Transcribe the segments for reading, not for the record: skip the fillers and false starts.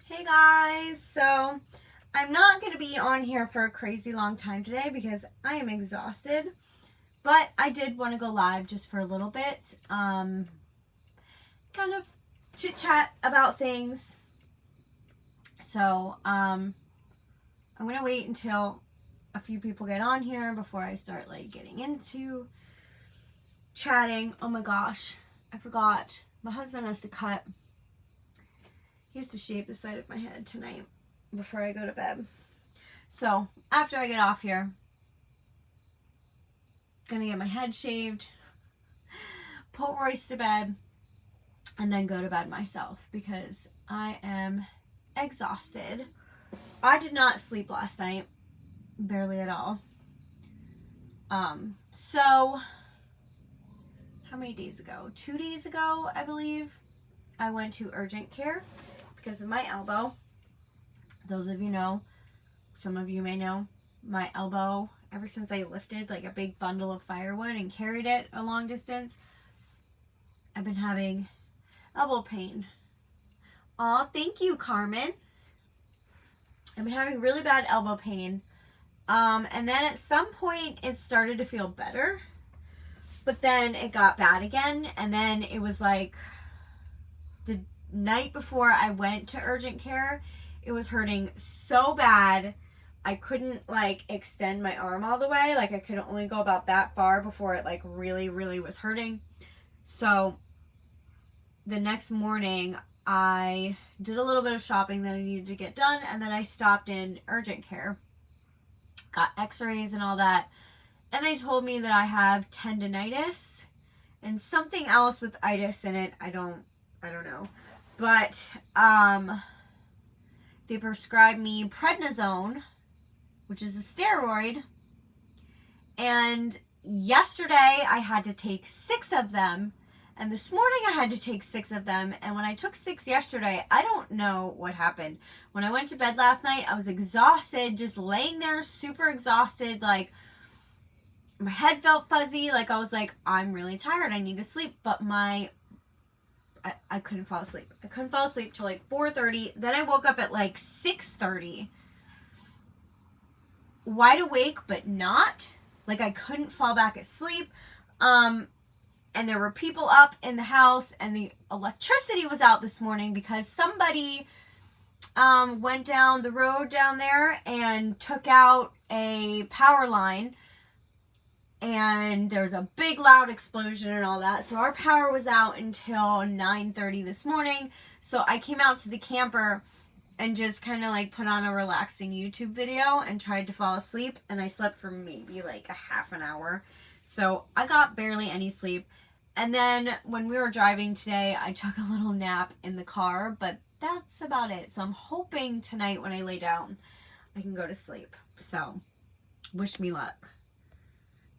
Hey guys, so I'm not going to be on here for a crazy long time today because I am exhausted, but I did want to go live just for a little bit, kind of chit chat about things. So I'm going to wait until a few people get on here before I start getting into chatting. Oh my gosh, I forgot. My husband has to he has to shave the side of my head tonight before I go to bed. So after I get off here, gonna get my head shaved, put Royce to bed, and then go to bed myself because I am exhausted. I did not sleep last night, barely at all. So how many days ago? 2 days ago, I believe, I went to urgent care because of my elbow. Those of you know, some of you may know, my elbow, ever since I lifted a big bundle of firewood and carried it a long distance, I've been having elbow pain. Aw, thank you, Carmen. I've been having really bad elbow pain. And then at some point it started to feel better, but then it got bad again. And then it was the night before I went to urgent care, it was hurting so bad. I couldn't extend my arm all the way. I could only go about that far before it really, really was hurting. So the next morning I did a little bit of shopping that I needed to get done, and then I stopped in urgent care, got x-rays and all that, and they told me that I have tendonitis and something else with itis in it. I don't know. But they prescribed me prednisone, which is a steroid, and yesterday I had to take 6 of them, and this morning I had to take 6 of them, and when I took 6 yesterday, I don't know what happened. When I went to bed last night, I was exhausted, just laying there, super exhausted, my head felt fuzzy, I was I'm really tired, I need to sleep, but I couldn't fall asleep. I couldn't fall asleep till 4:30, then I woke up at 6:30. Wide awake, but not. I couldn't fall back asleep. And there were people up in the house, and the electricity was out this morning because somebody went down the road down there and took out a power line, and there's a big loud explosion and all that. So our power was out until 9:30 this morning. So I came out to the camper and just kind of put on a relaxing YouTube video and tried to fall asleep, and I slept for maybe a half an hour. So I got barely any sleep. And then when we were driving today, I took a little nap in the car, but that's about it. So I'm hoping tonight when I lay down, I can go to sleep. So wish me luck.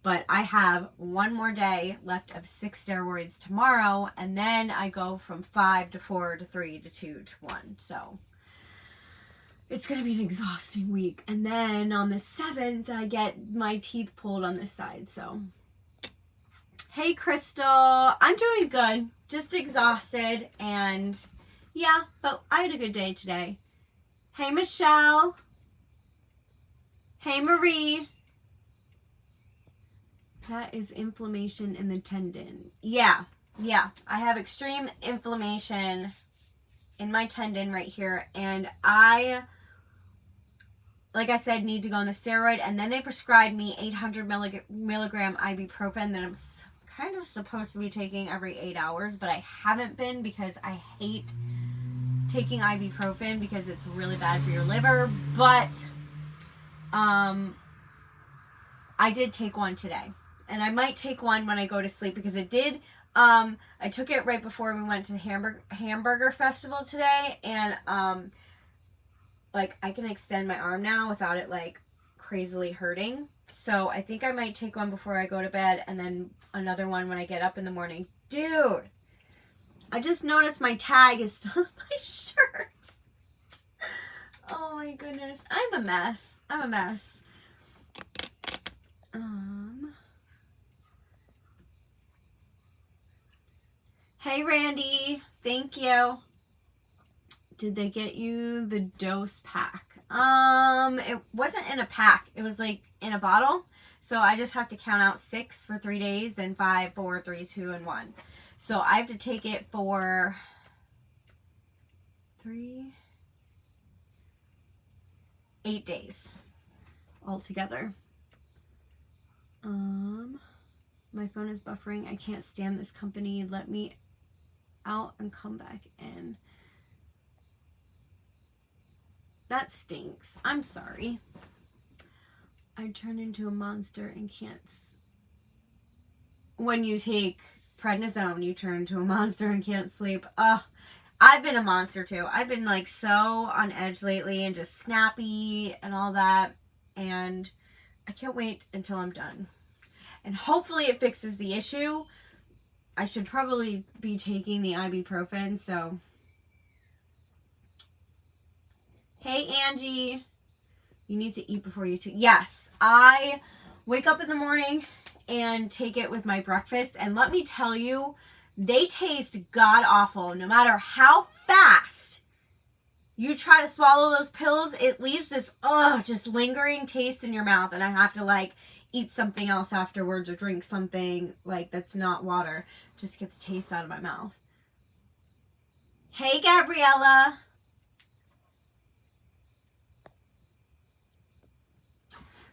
But I have one more day left of 6 steroids tomorrow, and then I go from 5 to 4 to 3 to 2 to 1. So it's going to be an exhausting week. And then on the 7th, I get my teeth pulled on this side. So, hey, Crystal. I'm doing good. Just exhausted. And yeah, but I had a good day today. Hey, Michelle. Hey, Marie. That is inflammation in the tendon. Yeah. I have extreme inflammation in my tendon right here. And I, like I said, need to go on the steroid, and then they prescribed me 800 milligram ibuprofen that I'm kind of supposed to be taking every 8 hours, but I haven't been because I hate taking ibuprofen because it's really bad for your liver. But I did take one today, and I might take one when I go to sleep because it did. I took it right before we went to the hamburger festival today, and I can extend my arm now without it crazily hurting. So I think I might take one before I go to bed, and then another one when I get up in the morning. Dude, I just noticed my tag is still in my shirt. Oh my goodness. I'm a mess. Hey Randy, thank you. Did they get you the dose pack? It wasn't in a pack. It was like in a bottle. So I just have to count out 6 for 3 days, then 5, 4, 3, 2, and 1. So I have to take it for 8 days altogether. My phone is buffering. I can't stand this company. Let me out and come back in. That stinks. I'm sorry. I turn into a monster and can't. When you take prednisone, you turn into a monster and can't sleep. I've been a monster too. I've been like so on edge lately and just snappy and all that. And I can't wait until I'm done. And hopefully it fixes the issue. I should probably be taking the ibuprofen, so. Hey, Angie. You need to eat before you take. Yes, I wake up in the morning and take it with my breakfast. And let me tell you, they taste god-awful. No matter how fast you try to swallow those pills, it leaves this, just lingering taste in your mouth. And I have to, like, eat something else afterwards or drink something, like, that's not water. Just to get the taste out of my mouth. Hey, Gabriella.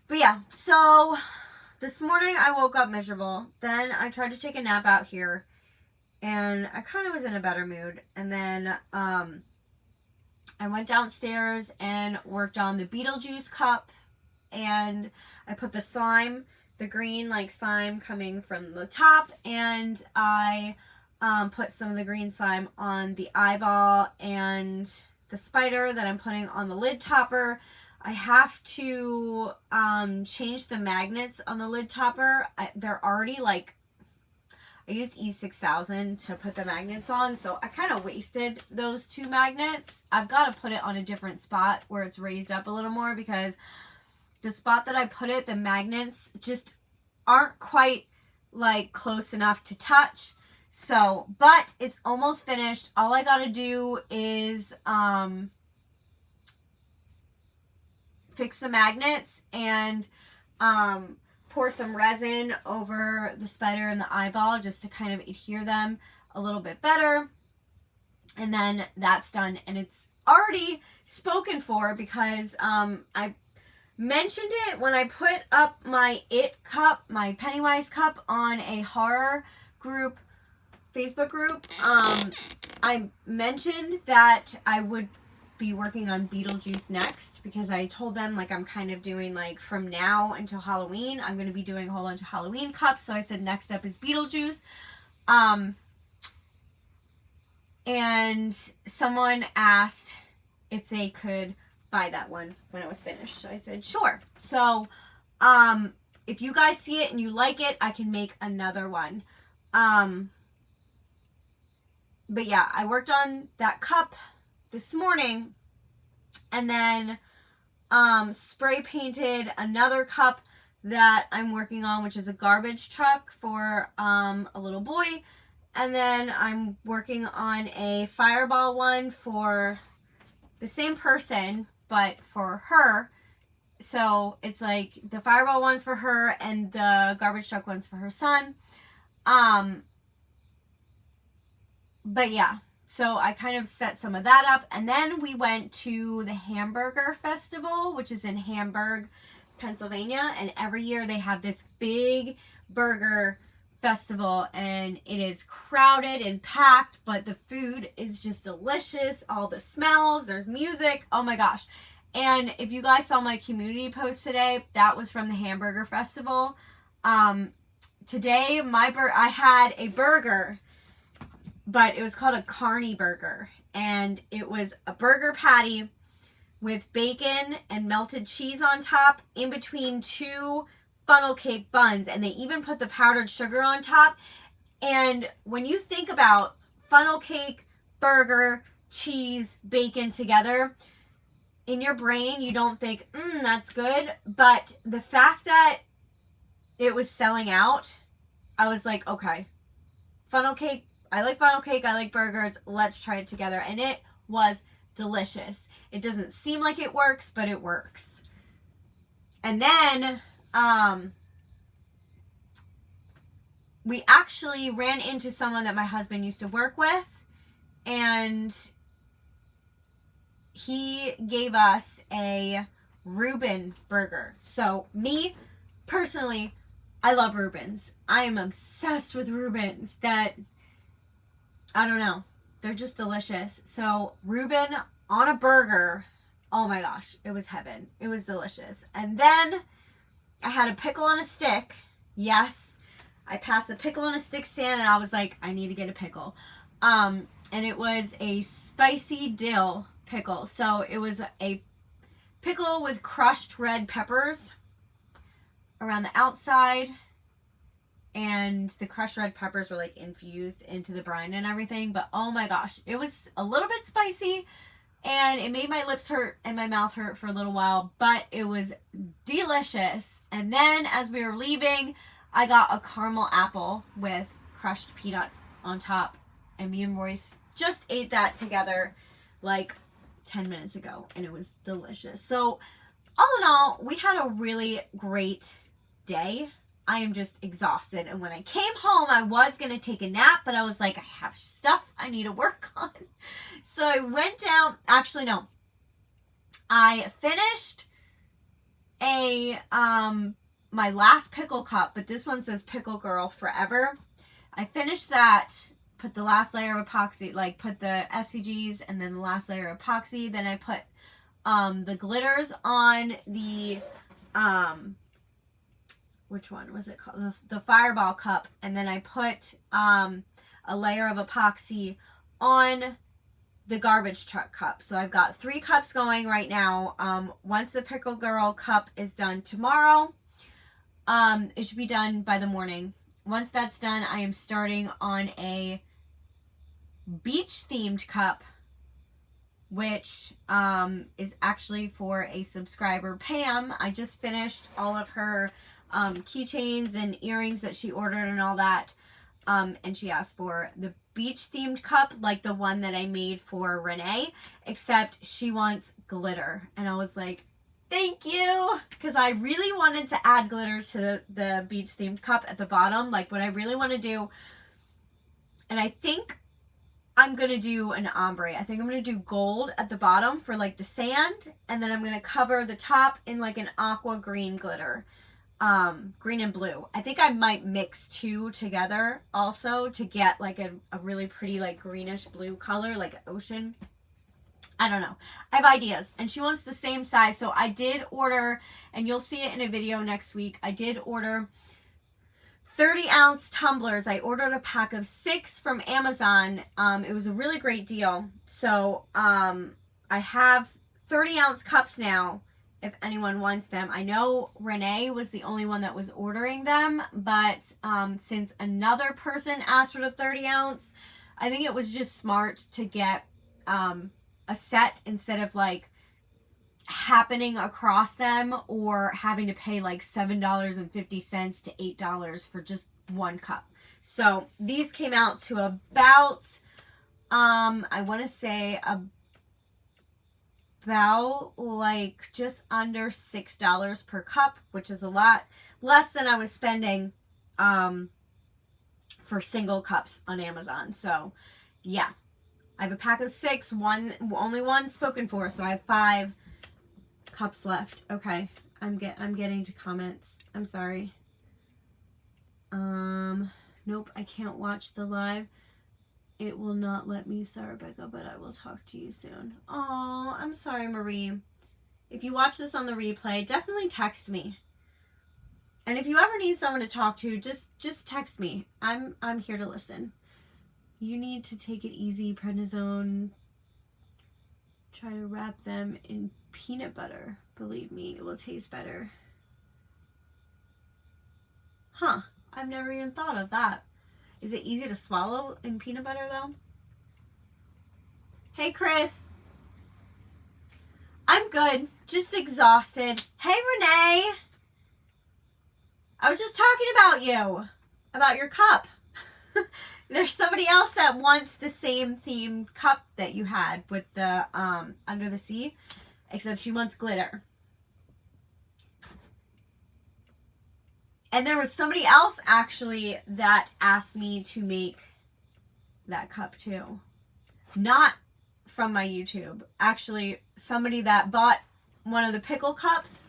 But yeah, so this morning I woke up miserable. Then I tried to take a nap out here. And I kind of was in a better mood. And then I went downstairs and worked on the Beetlejuice cup. And I put the slime, the green like slime coming from the top. And I put some of the green slime on the eyeball and the spider that I'm putting on the lid topper. I have to change the magnets on the lid topper. They're already like, I used E6000 to put the magnets on, so I kind of wasted those 2 magnets. I've got to put it on a different spot where it's raised up a little more because the spot that I put it, the magnets just aren't quite like close enough to touch. So, but it's almost finished. All I got to do is fix the magnets and pour some resin over the spider and the eyeball just to kind of adhere them a little bit better. And then that's done. And it's already spoken for because I mentioned it when I put up my It cup, my Pennywise cup on a horror group, Facebook group. I mentioned that I would be working on Beetlejuice next because I told them like I'm kind of doing like from now until Halloween I'm going to be doing a whole bunch of Halloween cups, so I said next up is Beetlejuice. And someone asked if they could buy that one when it was finished, so I said sure. So if you guys see it and you like it, I can make another one. But yeah, I worked on that cup this morning and then spray painted another cup that I'm working on, which is a garbage truck for a little boy. And then I'm working on a fireball one for the same person, but for her. So it's like the fireball one's for her and the garbage truck one's for her son. But yeah, so I kind of set some of that up. And then we went to the Hamburger Festival, which is in Hamburg, Pennsylvania. And every year they have this big burger festival and it is crowded and packed, but the food is just delicious. All the smells, there's music. Oh my gosh. And if you guys saw my community post today, that was from the Hamburger Festival. Today, I had a burger, but it was called a carny burger. And it was a burger patty with bacon and melted cheese on top in between 2 funnel cake buns. And they even put the powdered sugar on top. And when you think about funnel cake, burger, cheese, bacon together, in your brain, you don't think, that's good. But the fact that it was selling out, I was like, okay, funnel cake, I like funnel cake, I like burgers, let's try it together. And it was delicious. It doesn't seem like it works, but it works. And then we actually ran into someone that my husband used to work with, and he gave us a Reuben burger. So me, personally, I love Reubens. I am obsessed with Reubens. That, I don't know, they're just delicious. So Reuben on a burger, oh my gosh, it was heaven. It was delicious. And then I had a pickle on a stick. Yes, I passed the pickle on a stick stand, and I was like, I need to get a pickle. And it was a spicy dill pickle. So it was a pickle with crushed red peppers around the outside, and the crushed red peppers were like infused into the brine and everything. But oh my gosh, it was a little bit spicy, and it made my lips hurt and my mouth hurt for a little while, but it was delicious. And then as we were leaving, I got a caramel apple with crushed peanuts on top, and me and Royce just ate that together like 10 minutes ago, and it was delicious. So all in all, we had a really great day. I am just exhausted, and when I came home, I was going to take a nap, but I was like, I have stuff I need to work on. So I went down, actually no, I finished my last pickle cup, but this one says Pickle Girl Forever. I finished that, put the last layer of epoxy, like put the SVGs and then the last layer of epoxy. Then I put the glitters on the, which one was it called? The Fireball cup. And then I put a layer of epoxy on the garbage truck cup. So I've got 3 cups going right now. Once the Pickle Girl cup is done tomorrow, it should be done by the morning. Once that's done, I am starting on a beach themed cup, which is actually for a subscriber, Pam. I just finished all of her keychains and earrings that she ordered and all that, and she asked for the beach themed cup, like the one that I made for Renee, except she wants glitter. And I was like, thank you, because I really wanted to add glitter to the beach themed cup at the bottom, like what I really want to do. And I think I'm going to do an ombre. I think I'm going to do gold at the bottom for like the sand, and then I'm going to cover the top in like an aqua green glitter, green and blue. I think I might mix 2 together also to get like a really pretty like greenish blue color, like ocean. I don't know. I have ideas, and she wants the same size. So I did order, and you'll see it in a video next week, I did order 30-ounce tumblers. I ordered a pack of 6 from Amazon. It was a really great deal. So I have 30-ounce cups now if anyone wants them. I know Renee was the only one that was ordering them, but since another person asked for the 30-ounce, I think it was just smart to get a set instead of like happening across them or having to pay like $7.50 to $8 for just 1 cup. So these came out to about I want to say about like just under $6 per cup, which is a lot less than I was spending for single cups on Amazon. So yeah, I have a pack of 6, only one spoken for, so I have 5 cups left. Okay, I'm getting to comments. I'm sorry. Nope, I can't watch the live. It will not let me, sorry, Becca, but I will talk to you soon. Oh, I'm sorry, Marie. If you watch this on the replay, definitely text me. And if you ever need someone to talk to, just text me. I'm here to listen. You need to take it easy, prednisone. Try to wrap them in peanut butter. Believe me, it will taste better. Huh, I've never even thought of that. Is it easy to swallow in peanut butter though? Hey Chris. I'm good, just exhausted. Hey Renee. I was just talking about you. About your cup. There's somebody else that wants the same themed cup that you had with the under the sea, except she wants glitter. And there was somebody else actually that asked me to make that cup too. Not from my YouTube. Actually, somebody that bought one of the pickle cups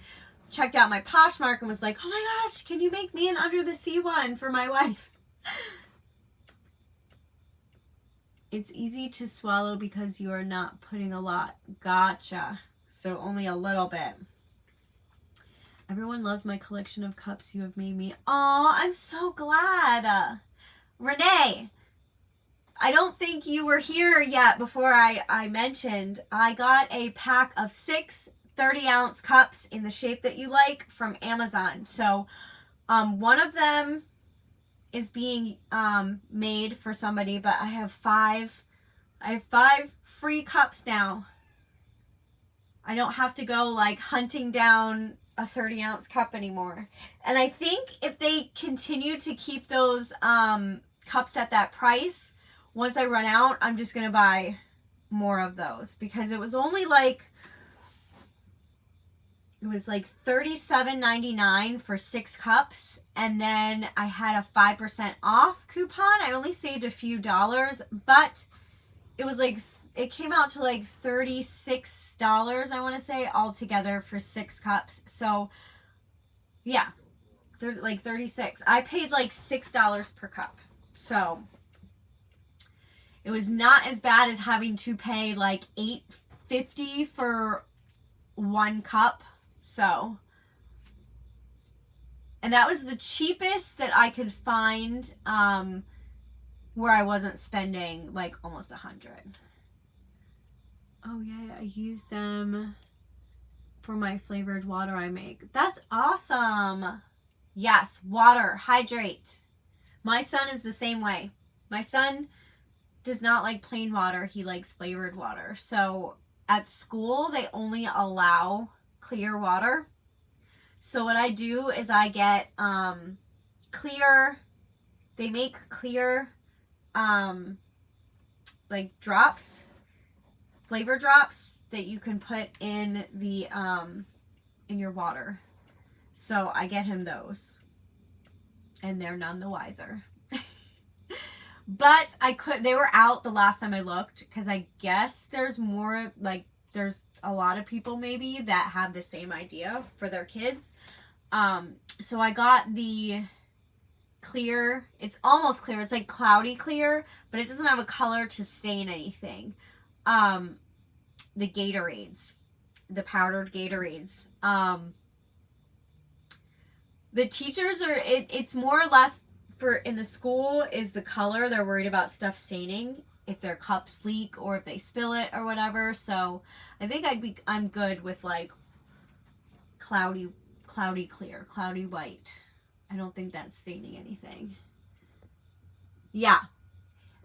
checked out my Poshmark and was like, oh my gosh, can you make me an under the sea one for my wife? It's easy to swallow because you are not putting a lot. Gotcha. So only a little bit. Everyone loves my collection of cups you have made me. Aw, I'm so glad. Renee, I don't think you were here yet before I mentioned. I got a pack of 6 30-ounce cups in the shape that you like from Amazon. So one of them is being made for somebody, but I have 5 free cups now. I don't have to go like hunting down a 30-ounce cup anymore. And I think if they continue to keep those cups at that price, once I run out, I'm just gonna buy more of those, because it was only like, it was like $37.99 for 6 cups. And then I had a 5% off coupon. I only saved a few dollars, but it was like, it came out to like $36, I want to say, altogether for 6 cups. So yeah, like 36. I paid like $6 per cup. So it was not as bad as having to pay like $8.50 for 1 cup. So, and that was the cheapest that I could find, where I wasn't spending like almost $100. Oh yeah, I use them for my flavored water I make. That's awesome. Yes, water, hydrate. My son is the same way. My son does not like plain water. He likes flavored water. So at school, they only allow clear water. So what I do is I get clear, they make clear like drops, flavor drops that you can put in the in your water. So I get him those, and they're none the wiser. But they were out the last time I looked, because I guess there's more, like there's a lot of people maybe that have the same idea for their kids. So I got the clear, it's almost clear, it's like cloudy clear, but it doesn't have a color to stain anything. The Gatorades, the powdered Gatorades. The teachers are, it's more or less for in the school is the color. They're worried about stuff staining if their cups leak or if they spill it or whatever. So I think I'm good with like cloudy clear, cloudy white. I don't think that's staining anything. Yeah.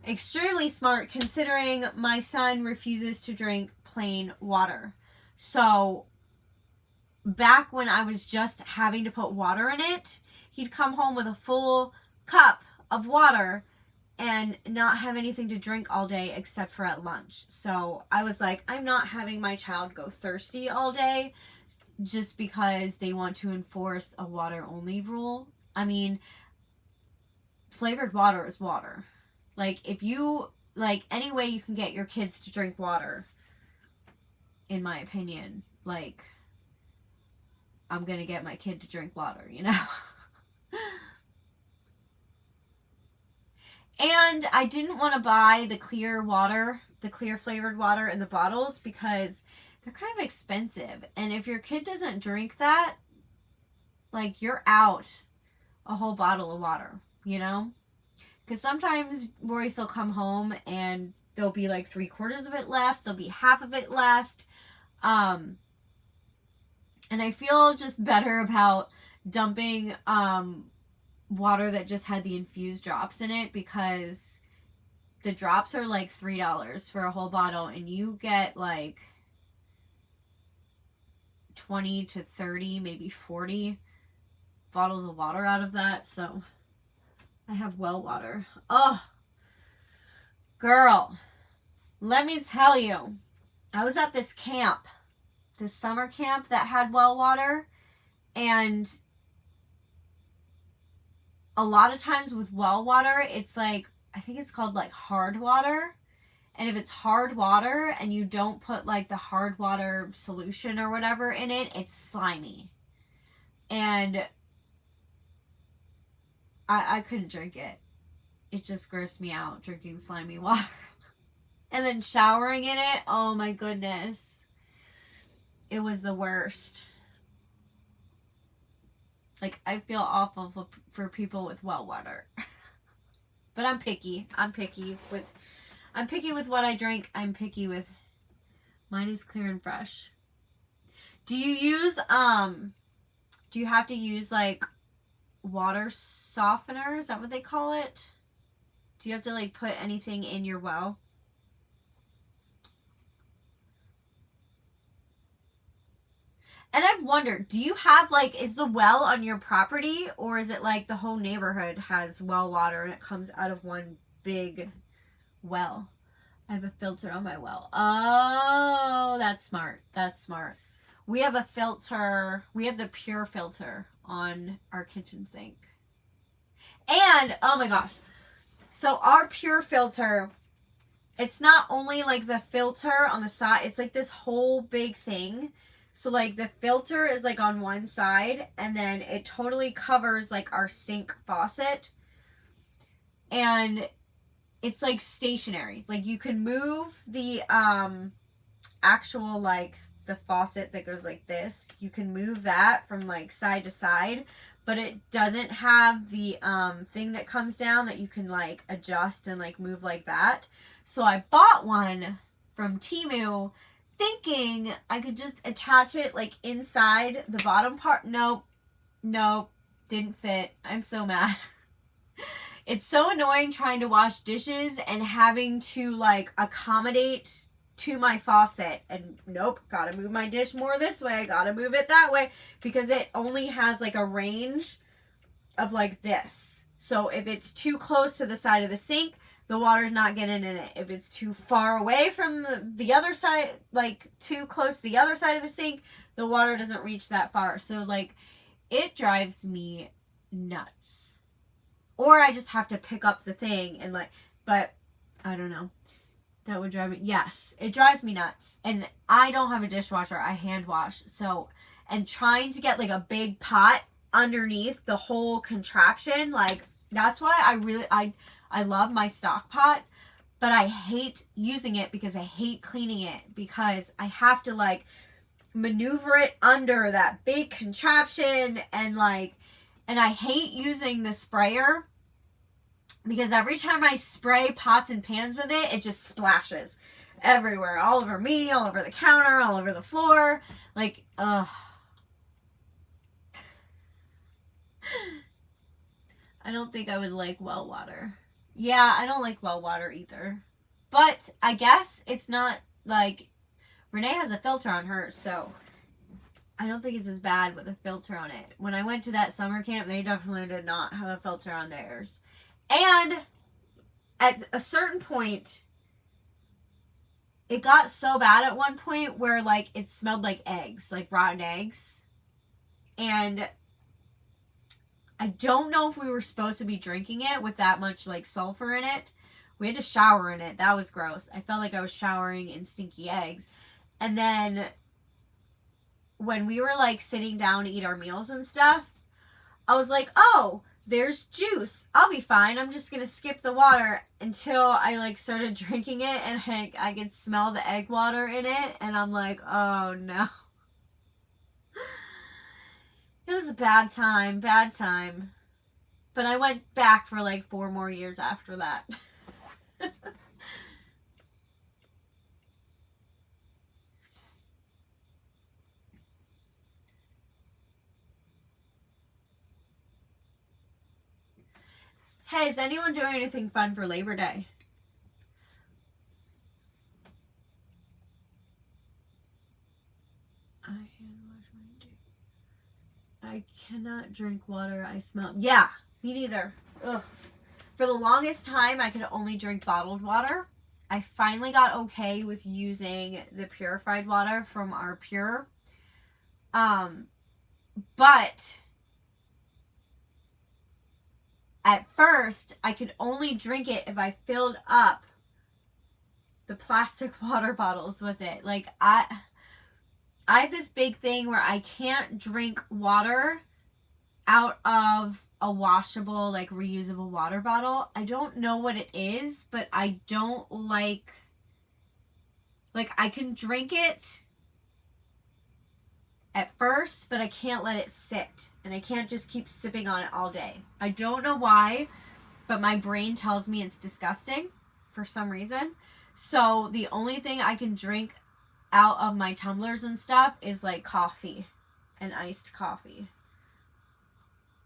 Extremely smart, considering my son refuses to drink plain water. So back when I was just having to put water in it, he'd come home with a full cup of water and not have anything to drink all day except for at lunch. So I was like, I'm not having my child go thirsty all day just because they want to enforce a water only rule. I mean, flavored water is water. Like, if you, like, any way you can get your kids to drink water, in my opinion, like, I'm gonna get my kid to drink water, you know? And I didn't want to buy the clear water, the clear flavored water in the bottles, because they're kind of expensive. And if your kid doesn't drink that, like, you're out a whole bottle of water, you know? Because sometimes Royce will come home and there'll be like 3/4 of it left. There'll be half of it left. And I feel just better about dumping water that just had the infused drops in it, because the drops are like $3 for a whole bottle, and you get like 20 to 30, maybe 40 bottles of water out of that. So I have well water. Oh, Girl, let me tell you, I was at this camp, this summer camp that had well water, and a lot of times with well water, it's like, I think it's called like hard water. And if it's hard water and you don't put like the hard water solution or whatever in it, it's slimy. And I couldn't drink it. It just grossed me out drinking slimy water. And then showering in it, oh my goodness. It was the worst. Like, I feel awful for people with well water. But I'm picky. I'm picky with what I drink. I'm picky with, mine is clear and fresh. Do you use, do you have to use like water softener? Is that what they call it? Do you have to like put anything in your well? And I've wondered, do you have like, is the well on your property, or is it like the whole neighborhood has well water and it comes out of one big well? I have a filter on my well. Oh, that's smart. That's smart. We have a filter. We have the pure filter on our kitchen sink. And, oh my gosh. So our pure filter, it's not only like the filter on the side, it's like this whole big thing. So like the filter is like on one side, and then it totally covers like our sink faucet. And it's like stationary. Like you can move the actual like the faucet that goes like this. You can move that from like side to side, but it doesn't have the thing that comes down that you can like adjust and like move like that. So I bought one from Temu thinking I could just attach it like inside the bottom part. Nope, didn't fit. I'm so mad. It's so annoying trying to wash dishes and having to like accommodate to my faucet. And nope, gotta move my dish more this way, gotta move it that way, because it only has like a range of like this. So if it's too close to the side of the sink, the water's not getting in it. If it's too far away from the other side, like too close to the other side of the sink, the water doesn't reach that far. So like, it drives me nuts. Or I just have to pick up the thing and like, but I don't know. That would drive me, yes, it drives me nuts. And I don't have a dishwasher, I hand wash. So, and trying to get like a big pot underneath the whole contraption, like that's why I love my stock pot, but I hate using it because I hate cleaning it, because I have to like maneuver it under that big contraption, and like, and I hate using the sprayer because every time I spray pots and pans with it, it just splashes everywhere. All over me, all over the counter, all over the floor. Like, ugh. I don't think I would like well water. Yeah, I don't like well water either. But I guess it's not like, Renee has a filter on hers, so I don't think it's as bad with a filter on it. When I went to that summer camp, they definitely did not have a filter on theirs. And at a certain point, it got so bad at one point where like it smelled like eggs, like rotten eggs. And I don't know if we were supposed to be drinking it with that much like sulfur in it. We had to shower in it. That was gross. I felt like I was showering in stinky eggs. And then when we were like sitting down to eat our meals and stuff, I was like, oh, there's juice. I'll be fine. I'm just going to skip the water, until I like started drinking it and I could smell the egg water in it. And I'm like, oh no. It was a bad time. But I went back for like 4 more years after that. Hey, is anyone doing anything fun for Labor Day? I cannot drink water I smell. Yeah, me neither. Ugh. For the longest time, I could only drink bottled water. I finally got okay with using the purified water from our Pure. But at first, I could only drink it if I filled up the plastic water bottles with it. Like, I have this big thing where I can't drink water out of a washable, like, reusable water bottle. I don't know what it is, but I don't like, I can drink it at first, but I can't let it sit. And I can't just keep sipping on it all day. I don't know why, but my brain tells me it's disgusting for some reason. So the only thing I can drink out of my tumblers and stuff is like coffee and iced coffee.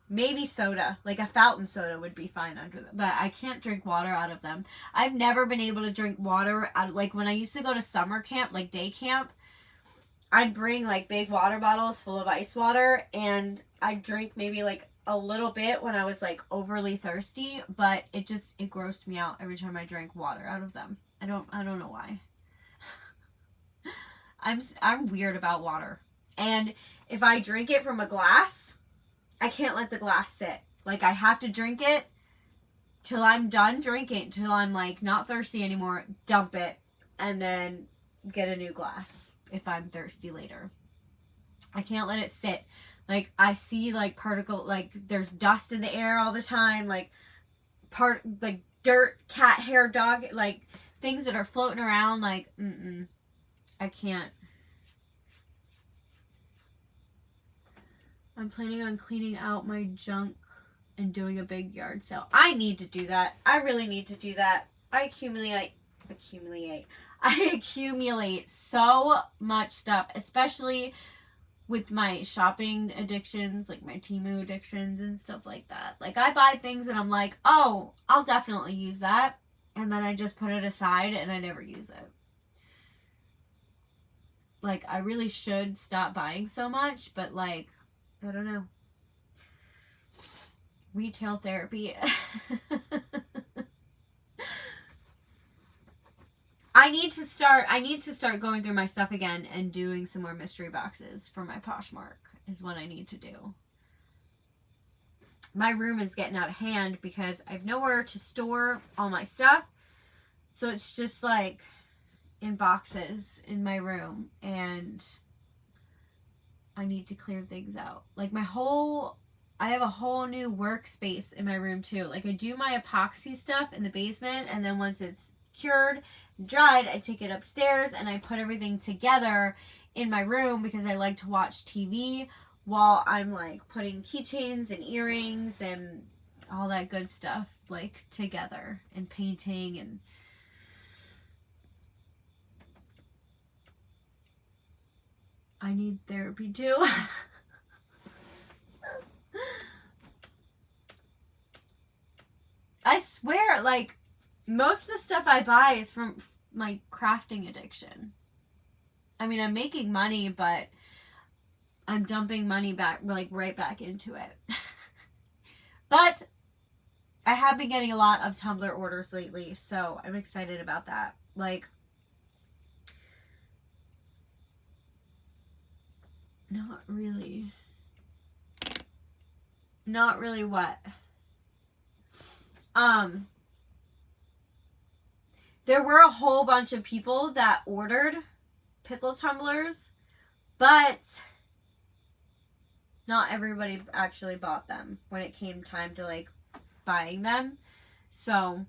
Maybe soda, like a fountain soda would be fine under them, but I can't drink water out of them. I've never been able to drink water out, like when I used to go to summer camp, like day camp, I'd bring like big water bottles full of ice water, and I'd drink maybe like a little bit when I was like overly thirsty, but it grossed me out every time I drank water out of them. I don't know why. I'm weird about water. And if I drink it from a glass, I can't let the glass sit. Like, I have to drink it till I'm done drinking, till I'm like not thirsty anymore, dump it, and then get a new glass if I'm thirsty later. I can't let it sit. Like, I see like like there's dust in the air all the time, like dirt, cat hair, dog, like things that are floating around, like, I can't. I'm planning on cleaning out my junk and doing a big yard sale. I need to do that. I really need to do that. I accumulate so much stuff, especially with my shopping addictions, like my Temu addictions and stuff like that. Like, I buy things and I'm like, oh, I'll definitely use that. And then I just put it aside and I never use it. Like, I really should stop buying so much, but like, I don't know. Retail therapy. I need to start going through my stuff again and doing some more mystery boxes for my Poshmark is what I need to do. My room is getting out of hand because I have nowhere to store all my stuff. So it's just like in boxes in my room, and I need to clear things out. Like, I have a whole new workspace in my room too. Like, I do my epoxy stuff in the basement, and then once it's cured and dried, I take it upstairs and I put everything together in my room because I like to watch TV while I'm like putting keychains and earrings and all that good stuff like together, and painting, and I need therapy too. I swear, like, most of the stuff I buy is from my crafting addiction. I mean, I'm making money, but I'm dumping money back, like, right back into it. But I have been getting a lot of Tumblr orders lately, so I'm excited about that. Like, not really what? There were a whole bunch of people that ordered pickle tumblers, but not everybody actually bought them when it came time to like buying them. So,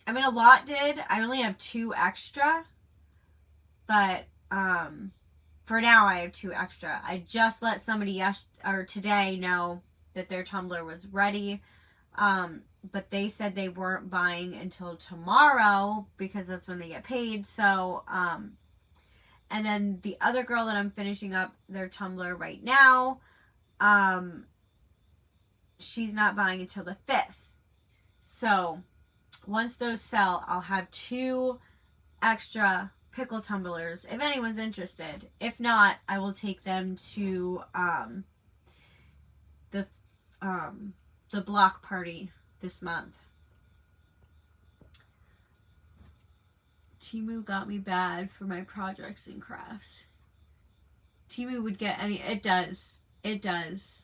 I mean, a lot did. I only have 2 extra, but for now I have 2 extra. I just let somebody today know that their tumbler was ready. But they said they weren't buying until tomorrow because that's when they get paid. So, and then the other girl that I'm finishing up their tumbler right now, she's not buying until the 5th. So, once those sell, I'll have 2 extra pickle tumblers if anyone's interested. If not, I will take them to the block party this month. Temu got me bad for my projects and crafts. Temu would get any... It does. It does.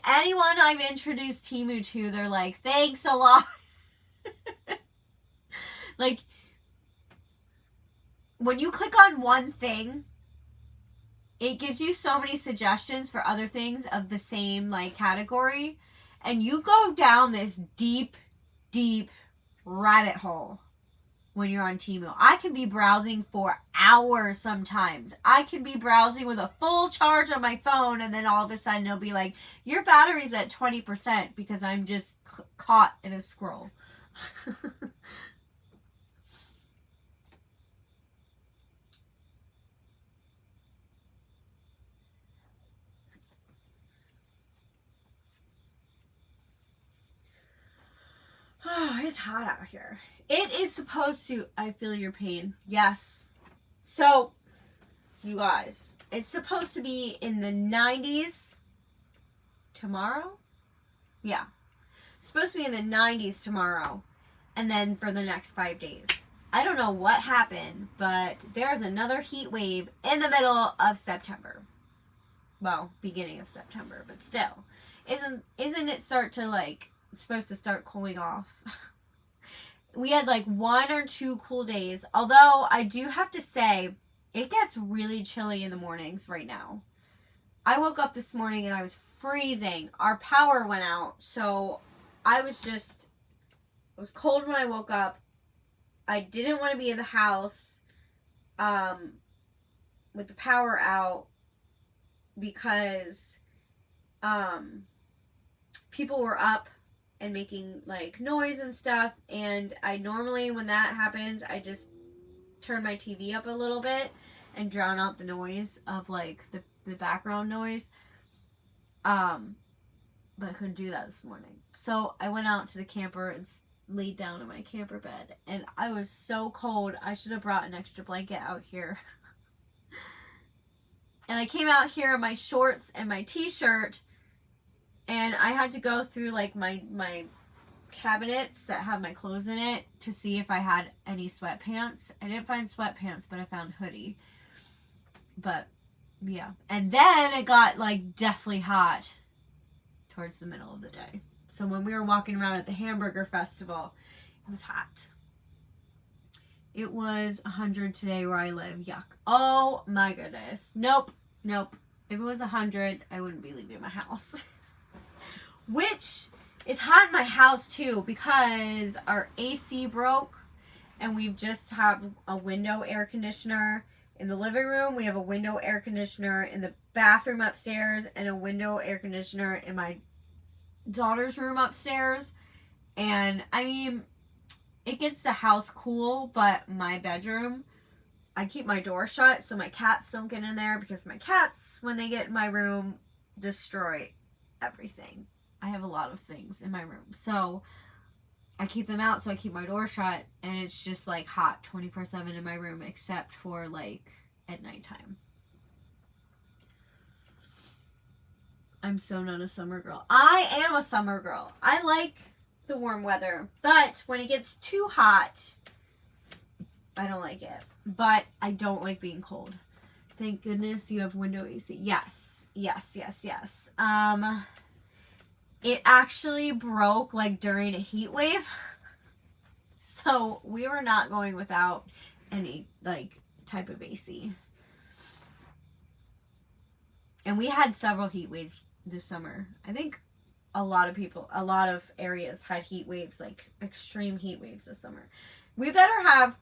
Anyone I've introduced Temu to, they're like, thanks a lot. Like, when you click on one thing, it gives you so many suggestions for other things of the same, like, category. And you go down this deep, deep rabbit hole when you're on Temu. I can be browsing for hours sometimes. I can be browsing with a full charge on my phone, and then all of a sudden it'll be like, your battery's at 20% because I'm just caught in a scroll. Oh, it's hot out here. It is supposed to... I feel your pain. Yes. So, you guys, it's supposed to be in the 90s tomorrow? Yeah. It's supposed to be in the 90s tomorrow. And then for the next 5 days. I don't know what happened, but there's another heat wave in the middle of September. Well, beginning of September, but still. Isn't it start to, like... It's supposed to start cooling off. We had like 1 or 2 cool days. Although I do have to say, it gets really chilly in the mornings right now. I woke up this morning and I was freezing. Our power went out. So I was just, it was cold when I woke up. I didn't want to be in the house with the power out because people were up and making like noise and stuff, and I normally, when that happens, I just turn my TV up a little bit and drown out the noise of like the background noise, but I couldn't do that this morning. So I went out to the camper and laid down in my camper bed, and I was so cold. I should have brought an extra blanket out here. And I came out here in my shorts and my t-shirt, and I had to go through like my cabinets that have my clothes in it to see if I had any sweatpants. I didn't find sweatpants, but I found hoodie. But yeah. And then it got like deathly hot towards the middle of the day. So when we were walking around at the hamburger festival, it was hot. It was 100 today where I live. Yuck. Oh my goodness. Nope. If it was 100, I wouldn't be leaving my house. Which is hot in my house too, because our AC broke and we've just have a window air conditioner in the living room. We have a window air conditioner in the bathroom upstairs and a window air conditioner in my daughter's room upstairs. And I mean, it gets the house cool, but my bedroom, I keep my door shut so my cats don't get in there, because my cats, when they get in my room, destroy everything. I have a lot of things in my room, so I keep them out, so I keep my door shut, and it's just like hot 24/7 in my room, except for like at nighttime. I'm so not a summer girl. I am a summer girl. I like the warm weather, but when it gets too hot, I don't like it. But I don't like being cold. Thank goodness you have window AC. Yes. It actually broke like during a heat wave. So we were not going without any like type of AC. And we had several heat waves this summer. I think a lot of areas had heat waves, like extreme heat waves this summer. We better have,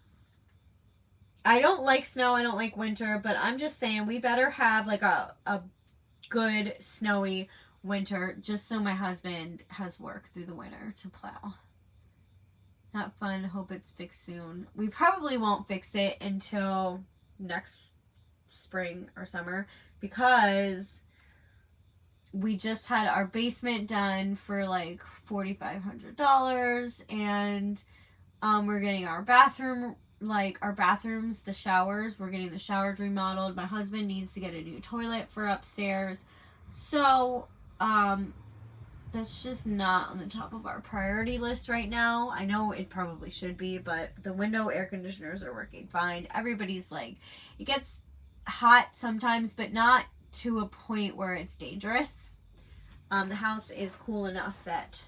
I don't like snow, I don't like winter, but I'm just saying we better have like a good snowy winter, just so my husband has work through the winter to plow. Not fun. Hope it's fixed soon. We probably won't fix it until next spring or summer, because we just had our basement done for like $4,500, and we're getting our bathroom, like our bathrooms, the showers, we're getting the showers remodeled. My husband needs to get a new toilet for upstairs. So that's just not on the top of our priority list right now. I know it probably should be, but the window air conditioners are working fine. Everybody's like, it gets hot sometimes, but not to a point where it's dangerous. The house is cool enough that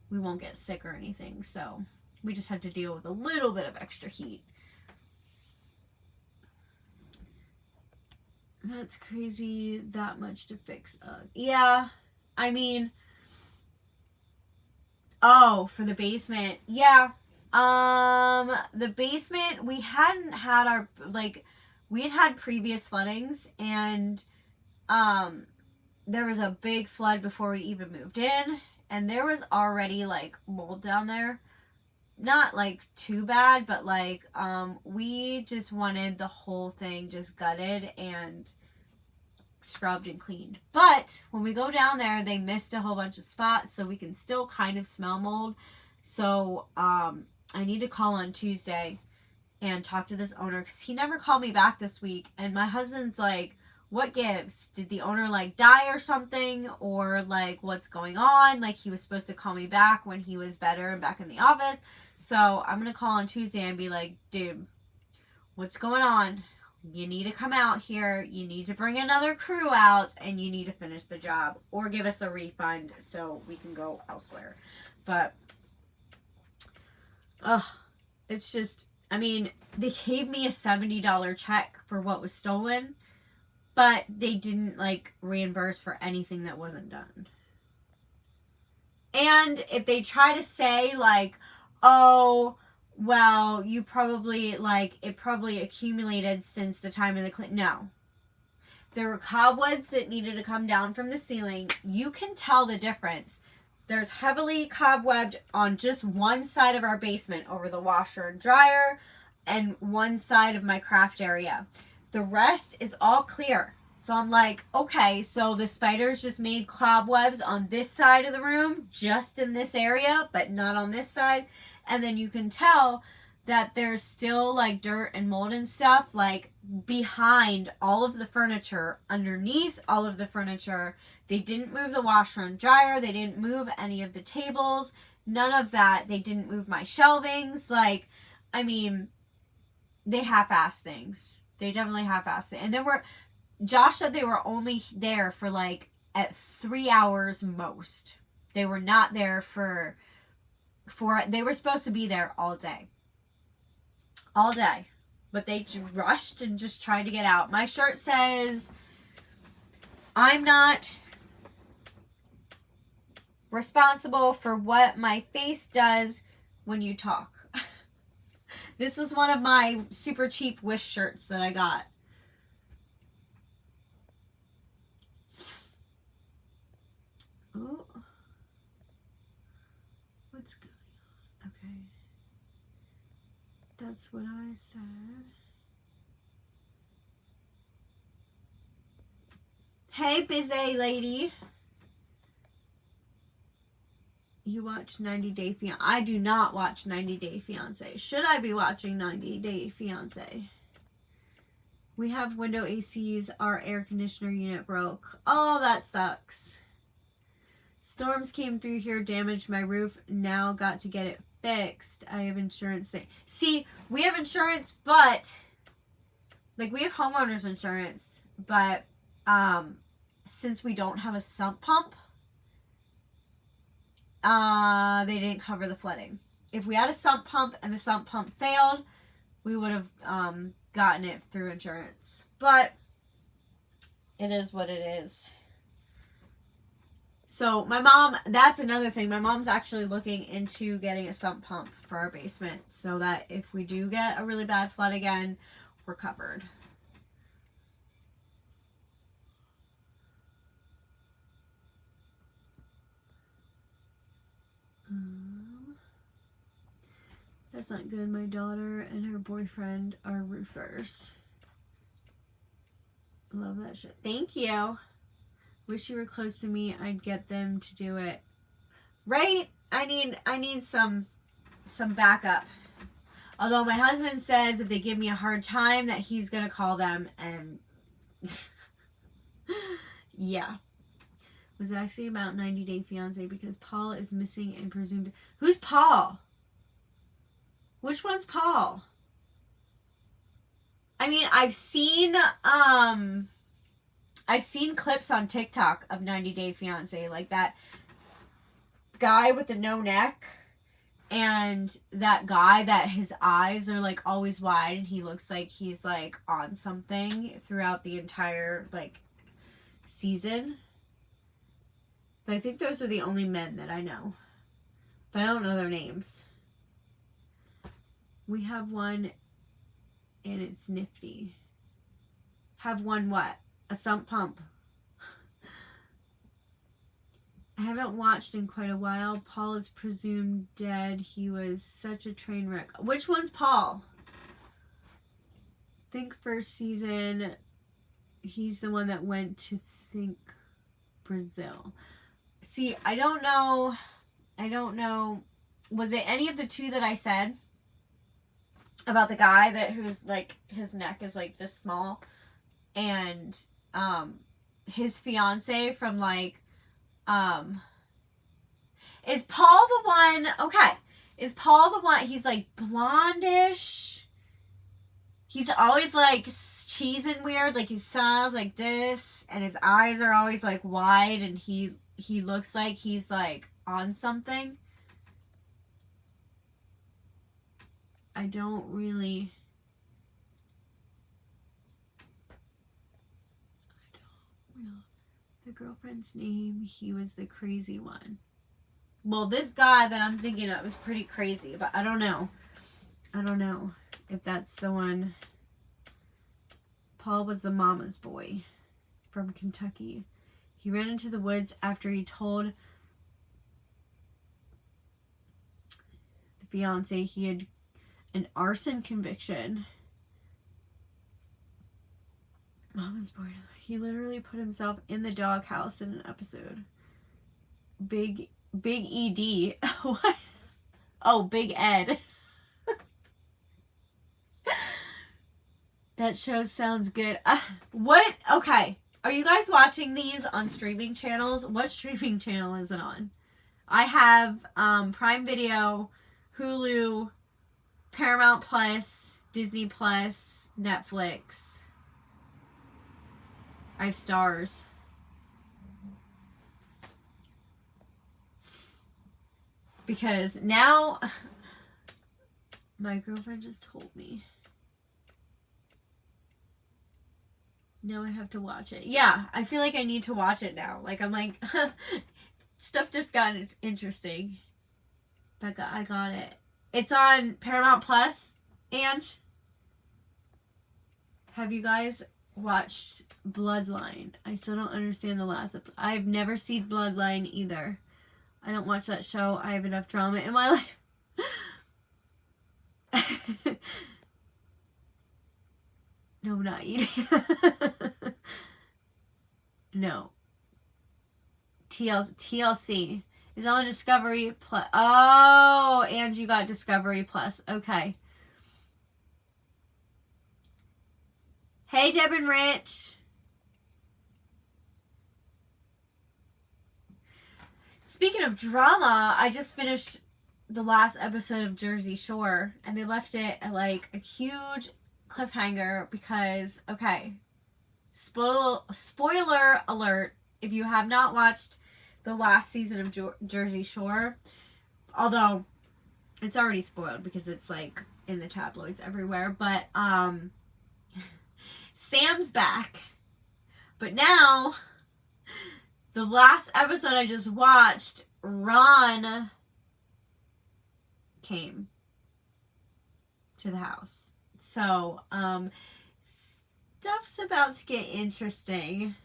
we won't get sick or anything, so we just have to deal with a little bit of extra heat. That's crazy, that much to fix. Yeah, I mean, oh, for the basement. Yeah. The basement, we hadn't had our, like, we had previous floodings, and, there was a big flood before we even moved in, and there was already, like, mold down there. Not, like, too bad, but, like, we just wanted the whole thing just gutted and scrubbed and cleaned. But when we go down there, they missed a whole bunch of spots, so we can still kind of smell mold. So I need to call on Tuesday and talk to this owner, because he never called me back this week, and my husband's like, what gives? Did the owner like die or something, or like what's going on? Like, he was supposed to call me back when he was better and back in the office. So I'm gonna call on Tuesday and be like, dude, what's going on? You need to come out here, you need to bring another crew out, and you need to finish the job, or give us a refund so we can go elsewhere. But, it's just, I mean, they gave me a $70 check for what was stolen, but they didn't, like, reimburse for anything that wasn't done. And if they try to say, like, oh, well, you probably, like, it probably accumulated since the time of the clean. No. There were cobwebs that needed to come down from the ceiling. You can tell the difference. There's heavily cobwebbed on just one side of our basement, over the washer and dryer, and one side of my craft area. The rest is all clear. So I'm like, okay, so the spiders just made cobwebs on this side of the room, just in this area, but not on this side. And then you can tell that there's still, like, dirt and mold and stuff, like, behind all of the furniture, underneath all of the furniture. They didn't move the washer and dryer. They didn't move any of the tables. None of that. They didn't move my shelvings. Like, I mean, they half-assed things. They definitely half-assed it. And Josh said they were only there for, like, at 3 hours most. They were not there they were supposed to be there all day. All day. But they rushed and just tried to get out. My shirt says, I'm not responsible for what my face does when you talk. This was one of my super cheap Wish shirts that I got. Oh. What's going on? Okay. That's what I said. Hey, busy lady. You watch 90 Day Fiancé. I do not watch 90 Day Fiancé. Should I be watching 90 Day Fiancé? We have window ACs. Our air conditioner unit broke. Oh, that sucks. Storms came through here, damaged my roof. Now got to get it fixed. I have insurance. See, we have insurance, but, like, we have homeowners insurance, but since we don't have a sump pump, they didn't cover the flooding. If we had a sump pump and the sump pump failed, we would have gotten it through insurance. But it is what it is. So my mom, that's another thing. My mom's actually looking into getting a sump pump for our basement so that if we do get a really bad flood again, we're covered. That's not good. My daughter and her boyfriend are roofers. Love that shit. Thank you. Wish you were close to me. I'd get them to do it. Right? I need some backup. Although my husband says if they give me a hard time that he's gonna call them, and yeah. was actually about 90 Day Fiancé because Paul is missing and presumed. Who's Paul? Which one's Paul? I mean, I've seen clips on TikTok of 90 Day Fiancé, like that guy with the no neck and that guy that his eyes are like always wide and he looks like he's like on something throughout the entire like season. But I think those are the only men that I know. But I don't know their names. We have one and it's nifty. Have one what? A sump pump. I haven't watched in quite a while. Paul is presumed dead. He was such a train wreck. Which one's Paul? Think first season. He's the one that went to think Brazil. See, I don't know. Was it any of the two that I said? About the guy that who's like his neck is like this small and his fiance from like is Paul the one? Okay, is Paul the one? He's like blondish. He's always like cheesing weird, like he smiles like this, and his eyes are always like wide, and he looks like he's like on something. I don't really. The girlfriend's name, he was the crazy one. Well, this guy that I'm thinking of is pretty crazy, but I don't know. I don't know if that's the one. Paul was the mama's boy from Kentucky. He ran into the woods after he told the fiance he had an arson conviction. Mama's boy. He literally put himself in the doghouse in an episode. Big ED. What? Oh, Big Ed. That show sounds good. What? Okay. Are you guys watching these on streaming channels? What streaming channel is it on? I have Prime Video, Hulu, Paramount Plus, Disney Plus, Netflix. I have Stars. Because now, my girlfriend just told me. Now I have to watch it. Yeah, I feel like I need to watch it now. Like, I'm like, stuff just got interesting. But I got it. It's on Paramount Plus. And have you guys watched Bloodline? I still don't understand the last episode. I've never seen Bloodline either. I don't watch that show. I have enough drama in my life. No, I'm not eating. No. TLC. It's on Discovery Plus. Oh, and you got Discovery Plus. Okay. Hey, Deb and Rich. Speaking of drama, I just finished the last episode of Jersey Shore, and they left it at like a huge cliffhanger because, okay, spoiler alert, if you have not watched the last season of Jersey Shore, although it's already spoiled because it's like in the tabloids everywhere, but Sam's back. But now, the last episode I just watched, Ron came to the house. So, stuff's about to get interesting.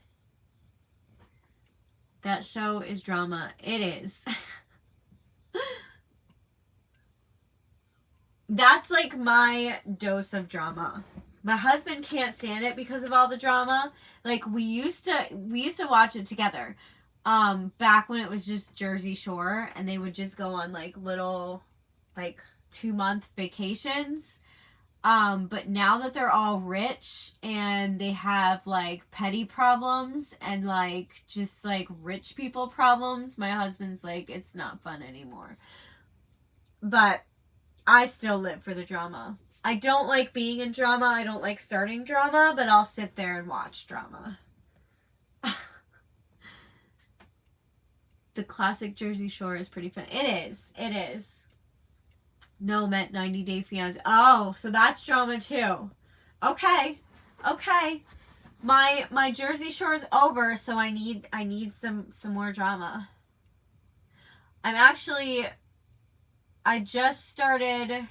That show is drama. It is. That's like my dose of drama. My husband can't stand it because of all the drama. Like, we used to watch it together. Back when it was just Jersey Shore and they would just go on like little like 2-month vacations. But now that they're all rich and they have like petty problems and like just like rich people problems, my husband's like, it's not fun anymore. But I still live for the drama. I don't like being in drama. I don't like starting drama, but I'll sit there and watch drama. The classic Jersey Shore is pretty fun. It is. It is. No, meant 90 Day Fiancé. Oh, so that's drama too. Okay. Okay. My Jersey Shore is over, so I need some more drama. I just started.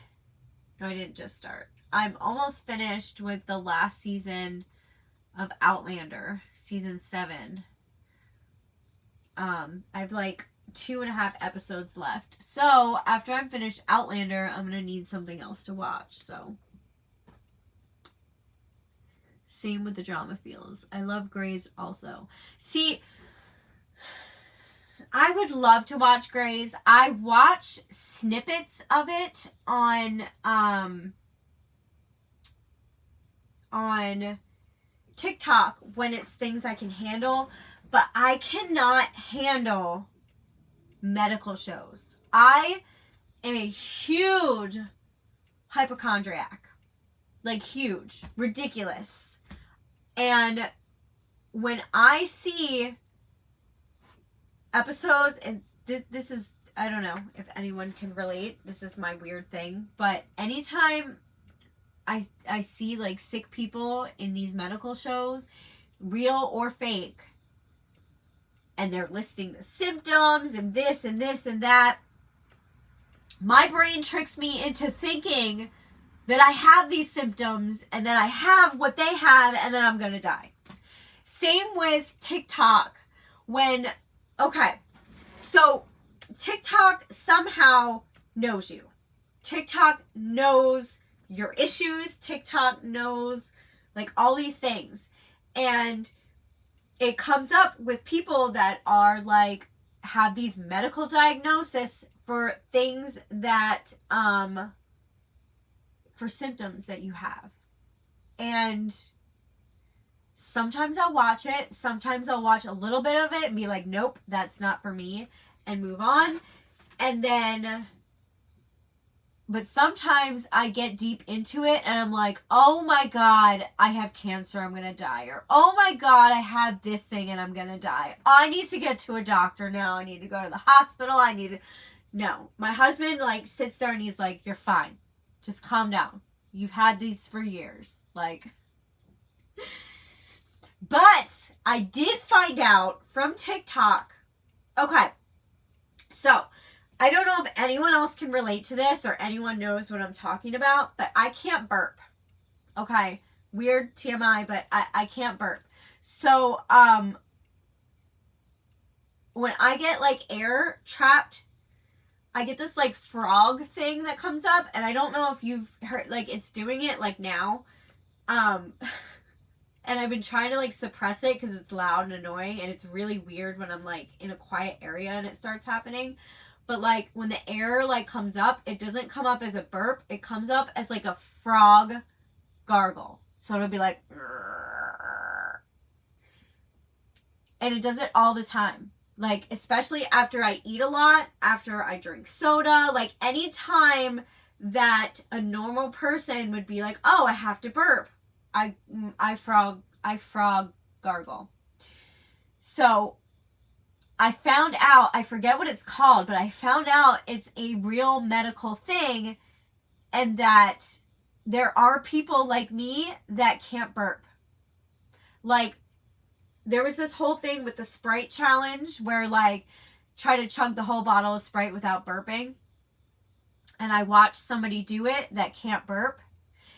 No, I didn't just start. I'm almost finished with the last season of Outlander, season 7. I've like 2.5 episodes left. So after I'm finished Outlander, I'm gonna need something else to watch. So same with the drama feels. I love Grey's also. See, I would love to watch Grey's. I watch snippets of it on TikTok when it's things I can handle, but I cannot handle medical shows. I am a huge hypochondriac. Like huge. Ridiculous. And when I see episodes, and this is, I don't know if anyone can relate, this is my weird thing, but anytime I see like sick people in these medical shows, real or fake, and they're listing the symptoms and this and this and that, my brain tricks me into thinking that I have these symptoms and that I have what they have and that I'm going to die. Same with TikTok. Okay, so TikTok somehow knows you. TikTok knows your issues. TikTok knows like all these things. And it comes up with people that are like, have these medical diagnoses for things that, for symptoms that you have. And sometimes I'll watch it. Sometimes I'll watch a little bit of it and be like, nope, that's not for me, and move on. And then, but sometimes I get deep into it and I'm like, oh my God, I have cancer, I'm going to die. Or, oh my God, I have this thing and I'm going to die. I need to get to a doctor now. I need to go to the hospital. No. My husband like sits there and he's like, you're fine. Just calm down. You've had these for years. Like, but I did find out from TikTok. Okay. So I don't know if anyone else can relate to this or anyone knows what I'm talking about, but I can't burp. Okay. Weird TMI, but I can't burp. So, when I get like air trapped, I get this like frog thing that comes up, and I don't know if you've heard, like it's doing it like now. And I've been trying to like suppress it because it's loud and annoying, and it's really weird when I'm like in a quiet area and it starts happening. But like when the air like comes up, it doesn't come up as a burp. It comes up as like a frog gargle. So it'll be like, and it does it all the time. Like, especially after I eat a lot, after I drink soda, like any time that a normal person would be like, oh, I have to burp. I frog gargle. So I found out, I forget what it's called, but I found out it's a real medical thing, and that there are people like me that can't burp. Like, there was this whole thing with the Sprite challenge where like try to chug the whole bottle of Sprite without burping. And I watched somebody do it that can't burp,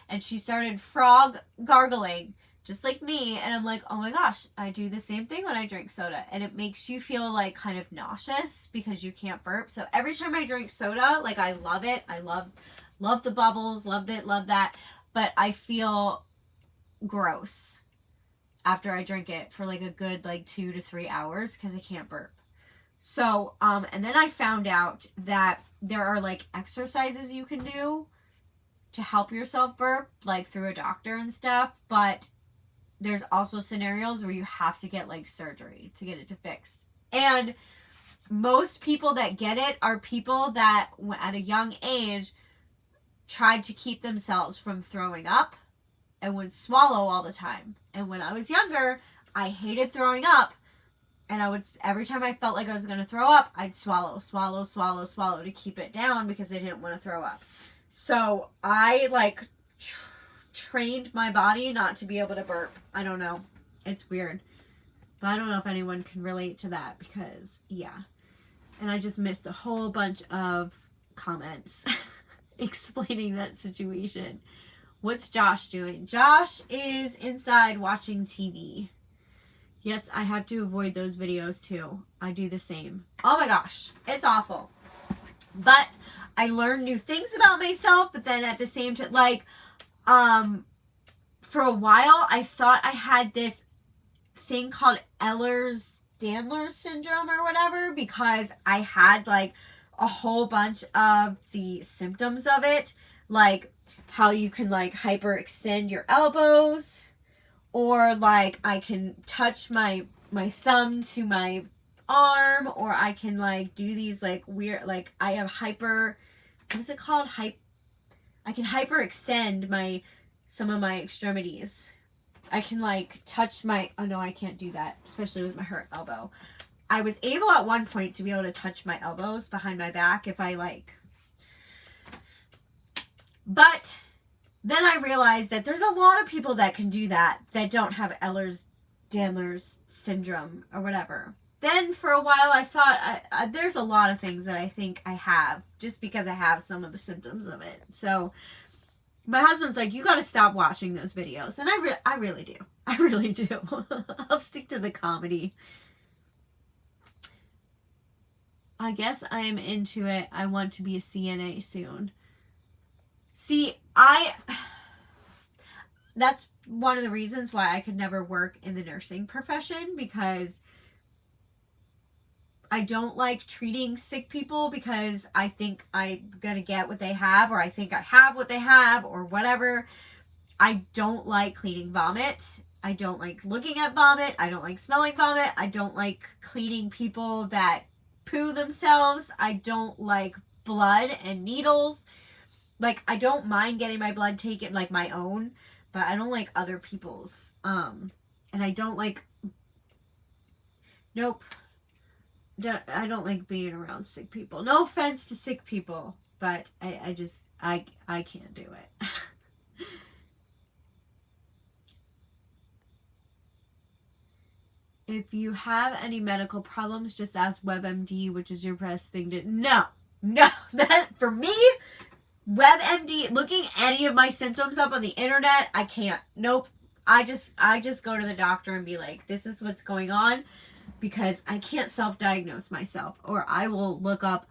and she started frog gargling just like me, and I'm like, oh my gosh, I do the same thing when I drink soda, and it makes you feel like kind of nauseous because you can't burp. So every time I drink soda, like I love it. I love the bubbles, loved it, love that, but I feel gross after I drink it for like a good like 2 to 3 hours because I can't burp. So, and then I found out that there are like exercises you can do to help yourself burp, like through a doctor and stuff, but there's also scenarios where you have to get like surgery to get it to fix. And most people that get it are people that at a young age tried to keep themselves from throwing up and would swallow all the time. And when I was younger, I hated throwing up, and I would, every time I felt like I was going to throw up, I'd swallow to keep it down because I didn't want to throw up. So I like trained my body not to be able to burp. I don't know. It's weird. But I don't know if anyone can relate to that because, yeah. And I just missed a whole bunch of comments explaining that situation. What's Josh doing? Josh is inside watching TV. Yes, I have to avoid those videos too. I do the same. Oh my gosh, it's awful. But I learned new things about myself, but then at the same time, like, for a while, I thought I had this thing called Ehlers-Danlos syndrome or whatever, because I had like a whole bunch of the symptoms of it, like how you can like hyperextend your elbows, or like I can touch my thumb to my arm, or I can like do these like weird, like I have what's it called? I can hyperextend some of my extremities. I can like touch oh no, I can't do that, especially with my hurt elbow. I was able at one point to be able to touch my elbows behind my back if I like. But then I realized that there's a lot of people that can do that don't have Ehlers-Danlos syndrome or whatever. Then for a while I thought there's a lot of things that I think I have just because I have some of the symptoms of it. So my husband's like, you got to stop watching those videos. And I really do. I really do. I'll stick to the comedy. I guess I am into it. I want to be a CNA soon. See, that's one of the reasons why I could never work in the nursing profession, because I don't like treating sick people because I think I'm going to get what they have, or I think I have what they have, or whatever. I don't like cleaning vomit. I don't like looking at vomit. I don't like smelling vomit. I don't like cleaning people that poo themselves. I don't like blood and needles. Like, I don't mind getting my blood taken, like my own, but I don't like other people's. And I don't like, nope. I don't like being around sick people. No offense to sick people, but I can't do it. If you have any medical problems, just ask WebMD, which is your best thing to... No, that, for me, WebMD, looking any of my symptoms up on the internet, I can't. Nope. I just go to the doctor and be like, this is what's going on, because I can't self-diagnose myself, or I will look up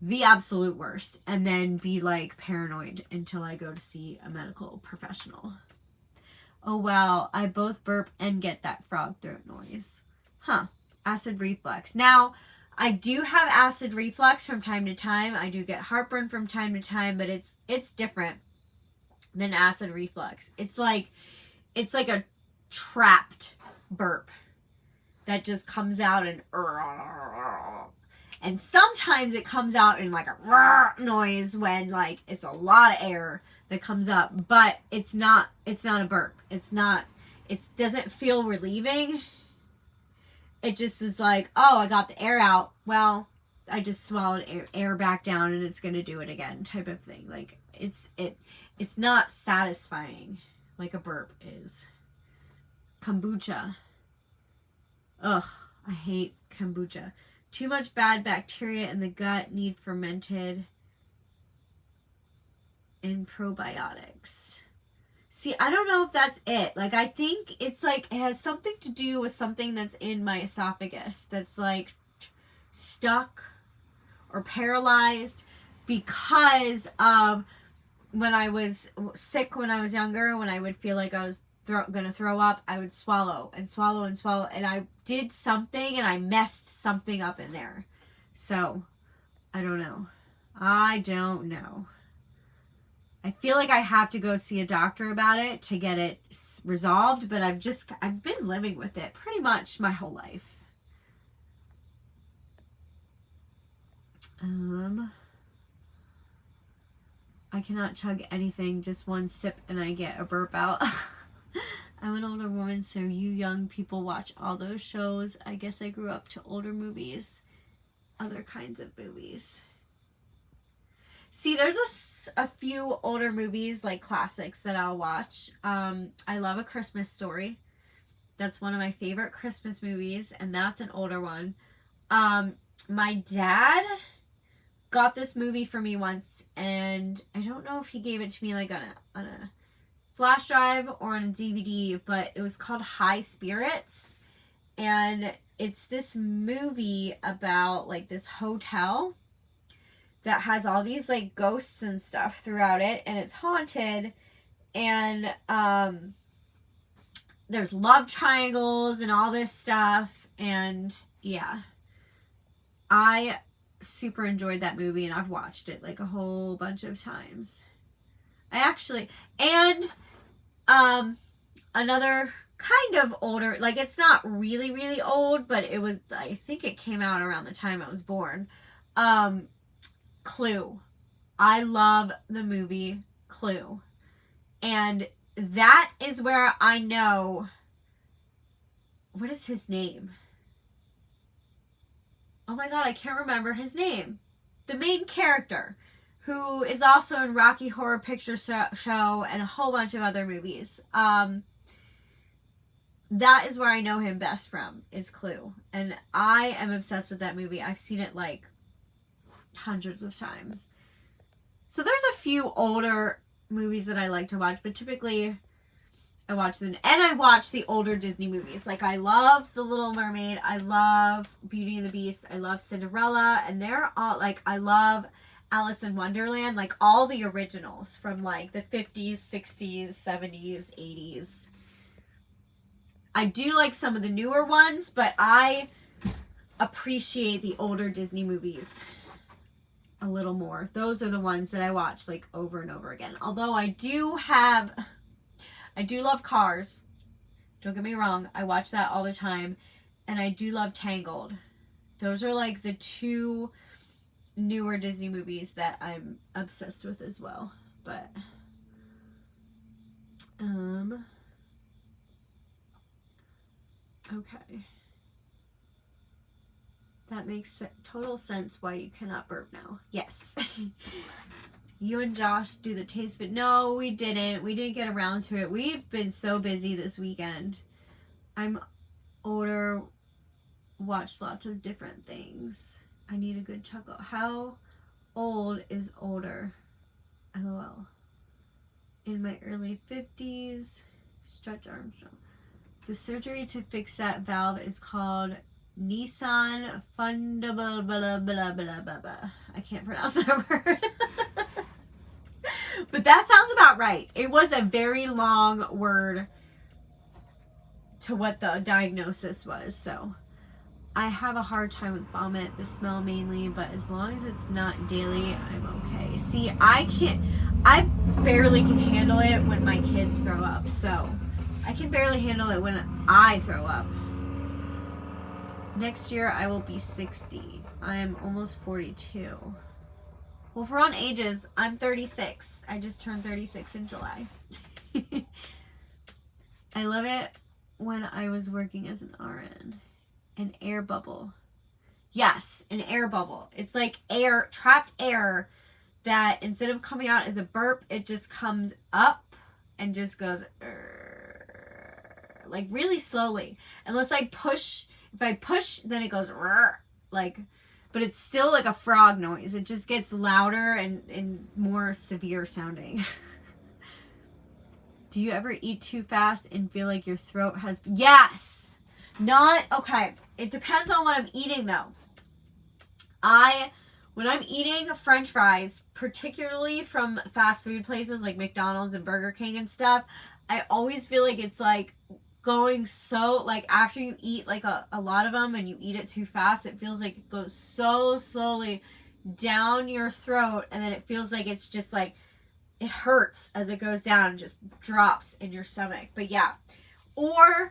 the absolute worst and then be like paranoid until I go to see a medical professional. Oh wow, I both burp and get that frog throat noise. Huh. Acid reflux. Now, I do have acid reflux from time to time. I do get heartburn from time to time, but it's different than acid reflux. It's like a trapped burp that just comes out and sometimes it comes out in like a noise when like it's a lot of air that comes up, but it's not a burp. It doesn't feel relieving. It just is like, oh, I got the air out. Well, I just swallowed air back down and it's going to do it again type of thing. Like it's not satisfying like a burp is. Kombucha. Ugh, I hate kombucha. Too much bad bacteria in the gut, need fermented and probiotics. See, I don't know if that's it. Like, I think it's like, it has something to do with something that's in my esophagus that's like stuck or paralyzed because of when I was sick when I was younger, when I would feel like I was gonna throw up, I would swallow and swallow and swallow, and I did something and I messed something up in there. So, I don't know. I feel like I have to go see a doctor about it to get it resolved, but I've been living with it pretty much my whole life. I cannot chug anything, just one sip and I get a burp out. I'm an older woman, so you young people watch all those shows. I guess I grew up to older movies, other kinds of movies. See, there's a few older movies, like classics, that I'll watch. I love A Christmas Story. That's one of my favorite Christmas movies, and that's an older one. My dad got this movie for me once, and I don't know if he gave it to me like on a flash drive or on a DVD, but it was called High Spirits, and it's this movie about like this hotel that has all these like ghosts and stuff throughout it, and it's haunted, and there's love triangles and all this stuff, and yeah, I super enjoyed that movie, and I've watched it like a whole bunch of times. Another kind of older, like it's not really, really old, but it was, I think it came out around the time I was born. Clue. I love the movie Clue. And that is where I know, what is his name? Oh my god, I can't remember his name. The main character, who is also in Rocky Horror Picture Show and a whole bunch of other movies. That is where I know him best from, is Clue. And I am obsessed with that movie. I've seen it like hundreds of times. So there's a few older movies that I like to watch, but typically I watch them. And I watch the older Disney movies. Like, I love The Little Mermaid. I love Beauty and the Beast. I love Cinderella. And they're all, like, I love Alice in Wonderland. Like, all the originals from, like, the 50s, 60s, 70s, 80s. I do like some of the newer ones, but I appreciate the older Disney movies a little more. Those are the ones that I watch, like, over and over again. Although I do love Cars. Don't get me wrong. I watch that all the time. And I do love Tangled. Those are like the two newer Disney movies that I'm obsessed with as well. But, okay. That makes total sense why you cannot burp now. Yes. You and Josh do the taste, but no, we didn't. We didn't get around to it. We've been so busy this weekend. I'm older, watched lots of different things. I need a good chuckle. How old is older? LOL. In my early 50s. Stretch Armstrong. The surgery to fix that valve is called Nissan Fundable blah blah blah blah blah. I can't pronounce that word. But that sounds about right. It was a very long word to what the diagnosis was. So I have a hard time with vomit, the smell mainly, but as long as it's not daily, I'm okay. See, I barely can handle it when my kids throw up. So I can barely handle it when I throw up. Next year, I will be 60. I am almost 42. Well, if we're on ages, I'm 36. I just turned 36 in July. I love it when I was working as an RN. An air bubble. Yes, an air bubble. It's like air, trapped air that instead of coming out as a burp, it just comes up and just goes like really slowly. Unless I push, if I push, then it goes like, but it's still like a frog noise. It just gets louder and more severe sounding. Do you ever eat too fast and feel like your throat has... Yes! Not... Okay. It depends on what I'm eating, though. When I'm eating French fries, particularly from fast food places like McDonald's and Burger King and stuff, I always feel like it's like going so, like after you eat like a lot of them and you eat it too fast, it feels like it goes so slowly down your throat, and then it feels like it's just like it hurts as it goes down and just drops in your stomach. But yeah. Or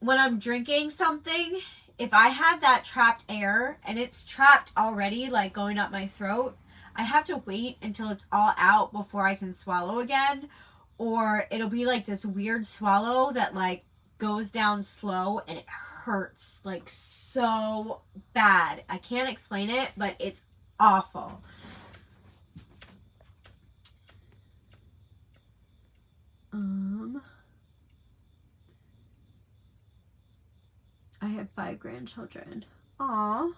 when I'm drinking something, if I have that trapped air and it's trapped already, like going up my throat, I have to wait until it's all out before I can swallow again. Or it'll be like this weird swallow that like goes down slow and it hurts like so bad. I can't explain it, but it's awful. I have 5 grandchildren. Aw.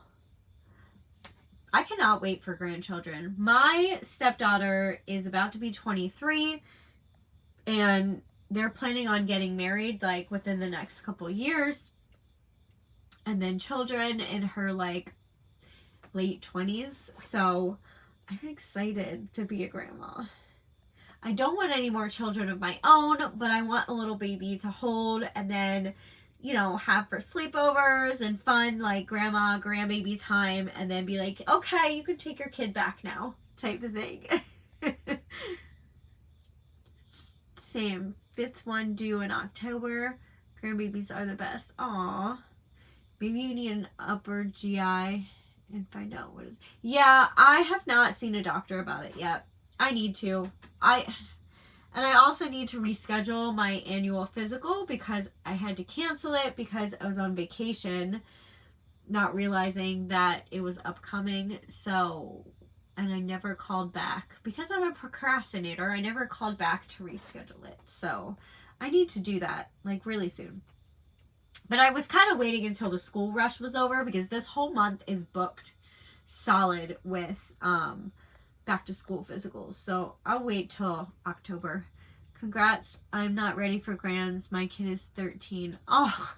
I cannot wait for grandchildren. My stepdaughter is about to be 23 and they're planning on getting married like within the next couple years. And then children in her like late 20s. So I'm excited to be a grandma. I don't want any more children of my own, but I want a little baby to hold and then, you know, have for sleepovers and fun, like grandma, grandbaby time, and then be like, okay, you can take your kid back now, type of thing. Same. 5th one due in October. Grandbabies are the best. Aw. Maybe you need an upper GI and find out what is. Yeah, I have not seen a doctor about it yet. I need to. And I also need to reschedule my annual physical because I had to cancel it because I was on vacation, not realizing that it was upcoming. So, and I never called back because I'm a procrastinator. I never called back to reschedule it. So I need to do that like really soon. But I was kind of waiting until the school rush was over because this whole month is booked solid with back to school physicals. So I'll wait till October. Congrats. I'm not ready for grands. My kid is 13. Oh.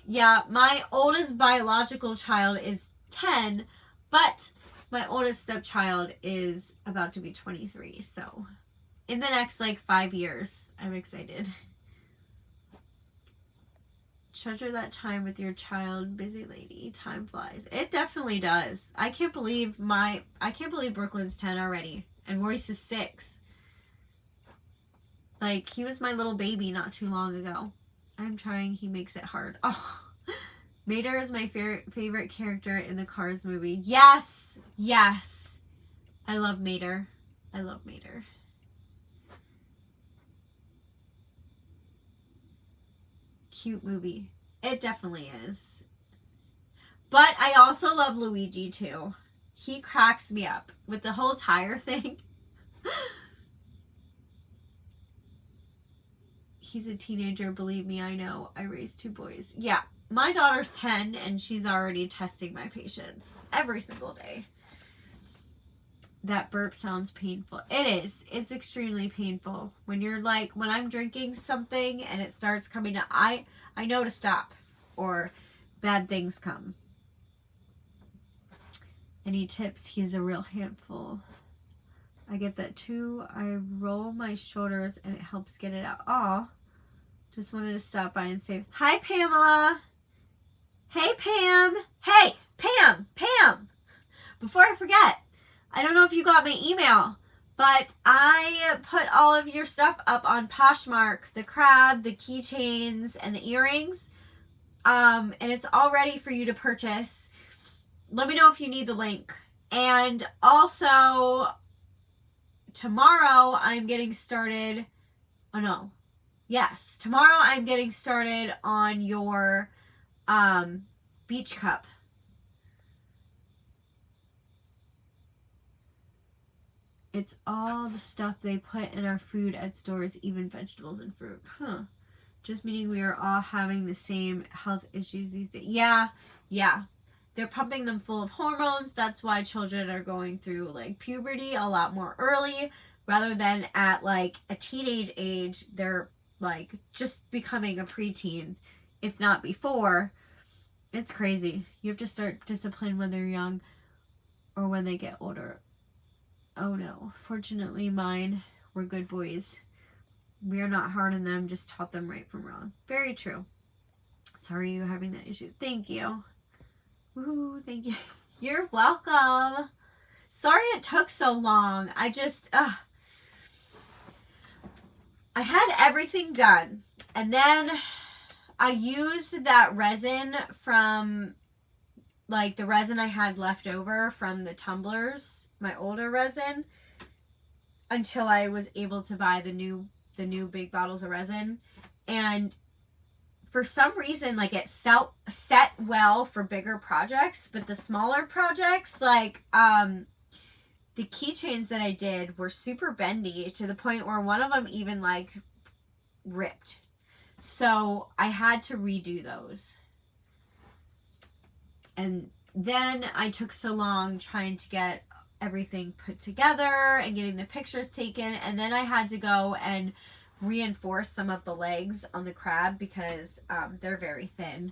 Yeah, my oldest biological child is 10, but my oldest stepchild is about to be 23. So in the next like 5 years, I'm excited. Treasure that time with your child, busy lady. Time flies. It definitely does. I can't believe Brooklyn's 10 already. And Royce is 6. Like, he was my little baby not too long ago. I'm trying. He makes it hard. Oh. Mater is my favorite character in the Cars movie. Yes! Yes! I love Mater. I love Mater. Cute movie. It definitely is. But I also love Luigi too. He cracks me up with the whole tire thing. He's a teenager, believe me, I know. I raised 2 boys. Yeah, my daughter's 10 and she's already testing my patience every single day. That burp sounds painful. It is. It's extremely painful. When you're like, when I'm drinking something and it starts coming out, I know to stop or bad things come. Any tips? He's a real handful. I get that too. I roll my shoulders and it helps get it out. Aw. Just wanted to stop by and say, hi, Pamela. Hey, Pam. Hey, Pam. Pam. Before I forget, I don't know if you got my email, but I put all of your stuff up on Poshmark, the crab, the keychains, and the earrings. And it's all ready for you to purchase. Let me know if you need the link. And also, tomorrow I'm getting started. Oh, no. Yes. Tomorrow I'm getting started on your beach cup. It's all the stuff they put in our food at stores, even vegetables and fruit. Huh. Just meaning we are all having the same health issues these days. Yeah. Yeah. They're pumping them full of hormones. That's why children are going through like puberty a lot more early rather than at like a teenage age. They're like just becoming a preteen, if not before. It's crazy. You have to start discipline when they're young or when they get older. Oh no. Fortunately, mine were good boys. We are not hard on them, just taught them right from wrong. Very true. Sorry you're having that issue. Thank you. Woohoo, thank you. You're welcome. Sorry it took so long. I had everything done. And then I used that resin from, like, the resin I had left over from the tumblers, my older resin, until I was able to buy the new big bottles of resin. And for some reason, like, it set well for bigger projects, but the smaller projects, like, the keychains that I did were super bendy to the point where one of them even, like, ripped. So I had to redo those. And then I took so long trying to get everything put together and getting the pictures taken. And then I had to go and reinforce some of the legs on the crab because they're very thin.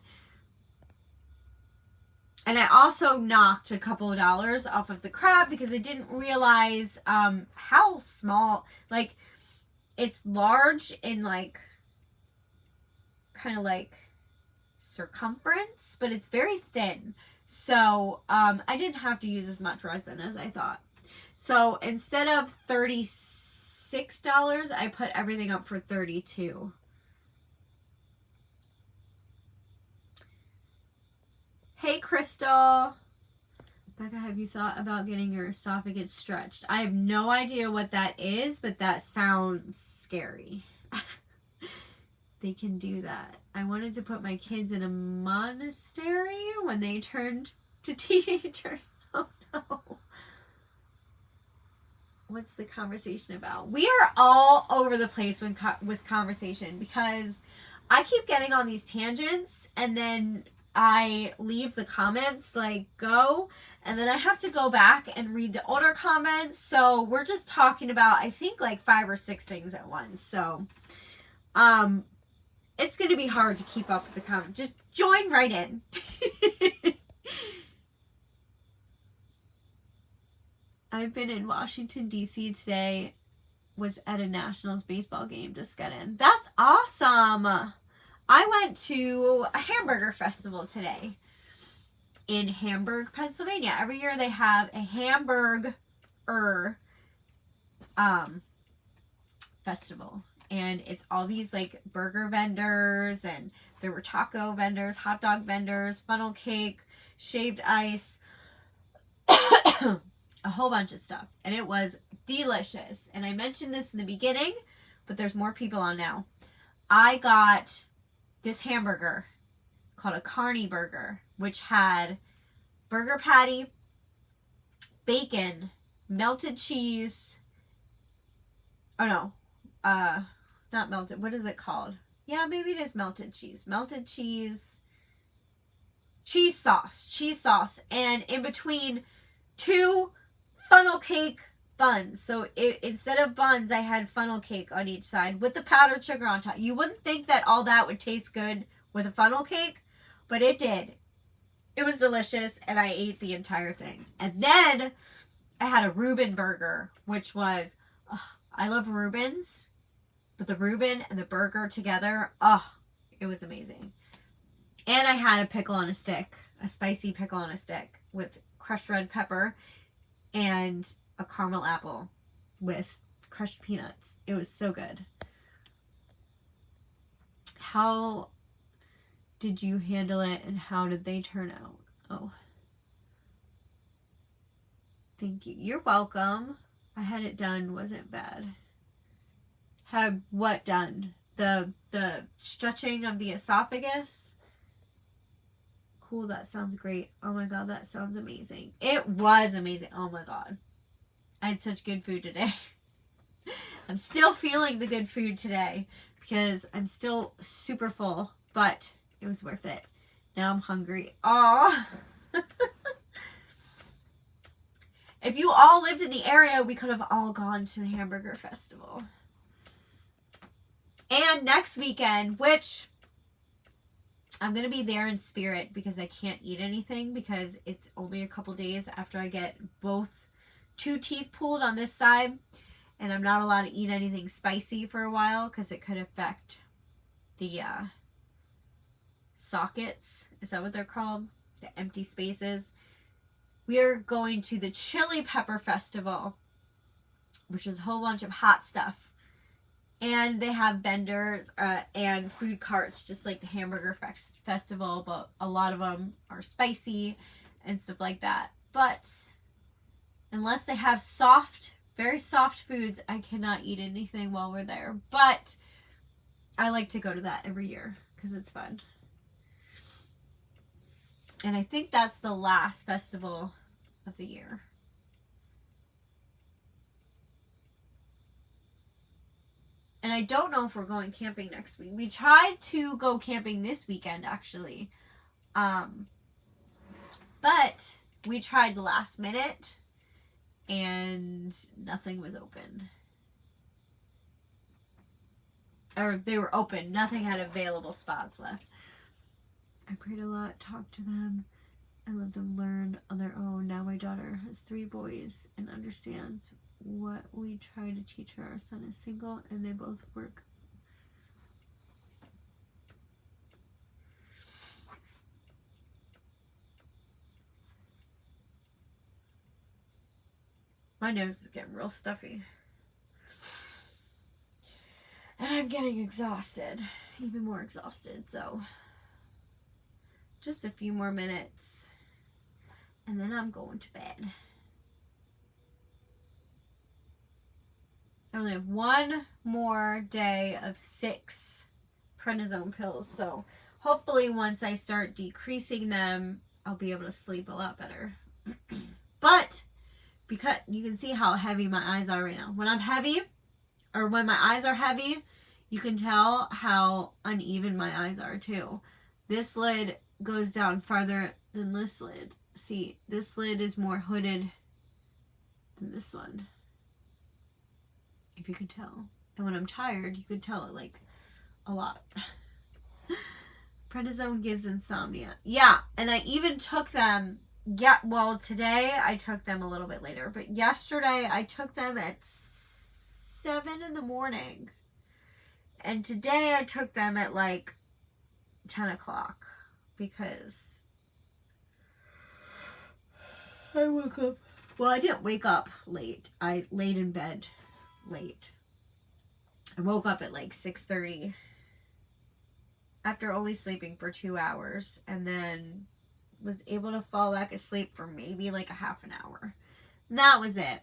And I also knocked a couple of dollars off of the crab because I didn't realize how small, like, it's large in, like, kind of like circumference, but it's very thin. So I didn't have to use as much resin as I thought. So instead of $36, I put everything up for $32. Hey, Crystal. Becca, have you thought about getting your esophagus stretched? I have no idea what that is, but that sounds scary. They can do that. I wanted to put my kids in a monastery when they turned to teenagers. Oh no. What's the conversation about? We are all over the place with conversation because I keep getting on these tangents and then I leave the comments like go, and then I have to go back and read the older comments. So we're just talking about, I think, like 5 or 6 things at once. So it's going to be hard to keep up with the comments. Just join right in. I've been in Washington, D.C. today. Was at a Nationals baseball game. Just got in. that's awesome. I went to a hamburger festival today in Hamburg, Pennsylvania. Every year they have a hamburger festival. And it's all these, like, burger vendors, and there were taco vendors, hot dog vendors, funnel cake, shaved ice, a whole bunch of stuff. And it was delicious. And I mentioned this in the beginning, but there's more people on now. I got this hamburger called a carny burger, which had burger patty, bacon, melted cheese. Oh no, not melted. What is it called? Yeah, maybe it is melted cheese. Melted cheese. Cheese sauce. And in between 2 funnel cake buns. So instead of buns, I had funnel cake on each side with the powdered sugar on top. You wouldn't think that all that would taste good with a funnel cake, but it did. It was delicious, and I ate the entire thing. And then I had a Reuben burger, which was, I love Reubens. But the Reuben and the burger together, it was amazing. And I had a pickle on a stick, a spicy pickle on a stick with crushed red pepper and a caramel apple with crushed peanuts. It was so good. How did you handle it and how did they turn out? Oh. Thank you. You're welcome. I had it done. Wasn't bad. Had what done? The stretching of the esophagus? Cool, that sounds great. Oh my god, that sounds amazing. It was amazing. Oh my god. I had such good food today. I'm still feeling the good food today because I'm still super full, but it was worth it. Now I'm hungry. Aw. If you all lived in the area, we could have all gone to the hamburger festival. And next weekend, which I'm going to be there in spirit because I can't eat anything because it's only a couple days after I get both 2 teeth pulled on this side. And I'm not allowed to eat anything spicy for a while because it could affect the sockets. Is that what they're called? The empty spaces. we are going to the Chili Pepper Festival, which is a whole bunch of hot stuff. And they have vendors and food carts, just like the hamburger festival, but a lot of them are spicy and stuff like that. But unless they have soft, very soft foods, I cannot eat anything while we're there. But I like to go to that every year because it's fun. And I think that's the last festival of the year. And I don't know if we're going camping next week. We tried to go camping this weekend, actually. But we tried last minute and nothing was open. Or they were open. Nothing had available spots left. I prayed a lot, talked to them, and let them learn on their own. Now my daughter has 3 boys and understands what we try to teach her. Our son is single and they both work. My nose is getting real stuffy. And I'm getting exhausted. Even more exhausted. So just a few more minutes. And then I'm going to bed. I only have 1 more day of 6 prednisone pills. So hopefully once I start decreasing them, I'll be able to sleep a lot better. But because you can see how heavy my eyes are right now. When I'm heavy, or when my eyes are heavy, you can tell how uneven my eyes are too. This lid goes down farther than this lid. See, this lid is more hooded than this one. If you can tell. And when I'm tired, you can tell it like a lot. Prednisone gives insomnia. Yeah, and I even took them, well, today I took them a little bit later, but yesterday I took them at 7 in the morning. And today I took them at like 10 o'clock because I woke up. Well, I didn't wake up late. I laid in bed late. I woke up at like 6:30 after only sleeping for 2 hours, and then was able to fall back asleep for maybe like a half an hour. And that was it.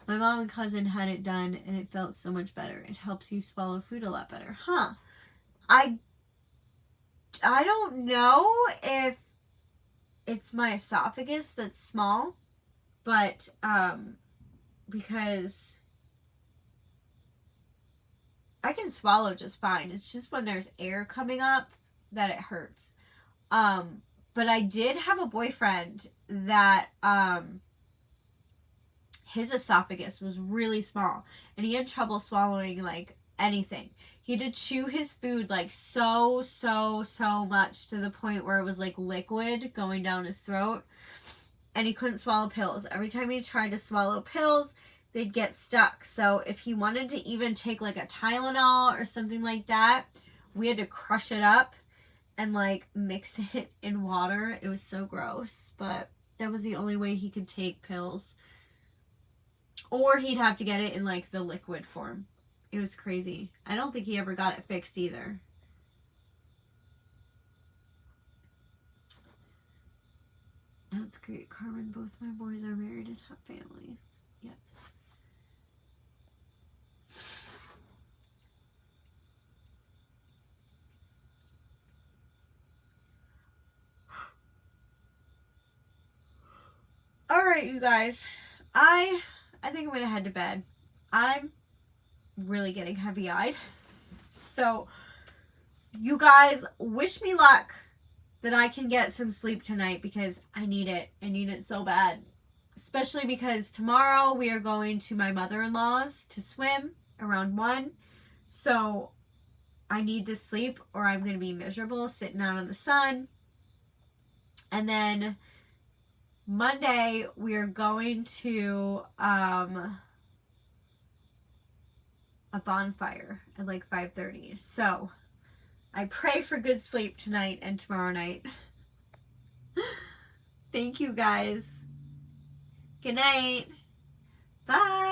My mom and cousin had it done and it felt so much better. It helps you swallow food a lot better. Huh. I don't know if it's my esophagus that's small, but because I can swallow just fine. It's just when there's air coming up that it hurts. But I did have a boyfriend that his esophagus was really small and he had trouble swallowing like anything. He had to chew his food like so much to the point where it was like liquid going down his throat, and he couldn't swallow pills. Every time he tried to swallow pills, they'd get stuck. So if he wanted to even take like a Tylenol or something like that, we had to crush it up and like mix it in water. It was so gross, but that was the only way he could take pills. Or he'd have to get it in like the liquid form. It was crazy. I don't think he ever got it fixed either. That's great, Carmen. Both my boys are married and have families. Yes. Alright, you guys. I think I'm going to head to bed. I'm really getting heavy-eyed. So, you guys, wish me luck that I can get some sleep tonight because I need it. I need it so bad. Especially because tomorrow we are going to my mother-in-law's to swim around 1. So, I need this sleep or I'm going to be miserable sitting out in the sun. And then Monday we are going to a bonfire at like 5:30. So I pray for good sleep tonight and tomorrow night. Thank you guys. Good night. Bye.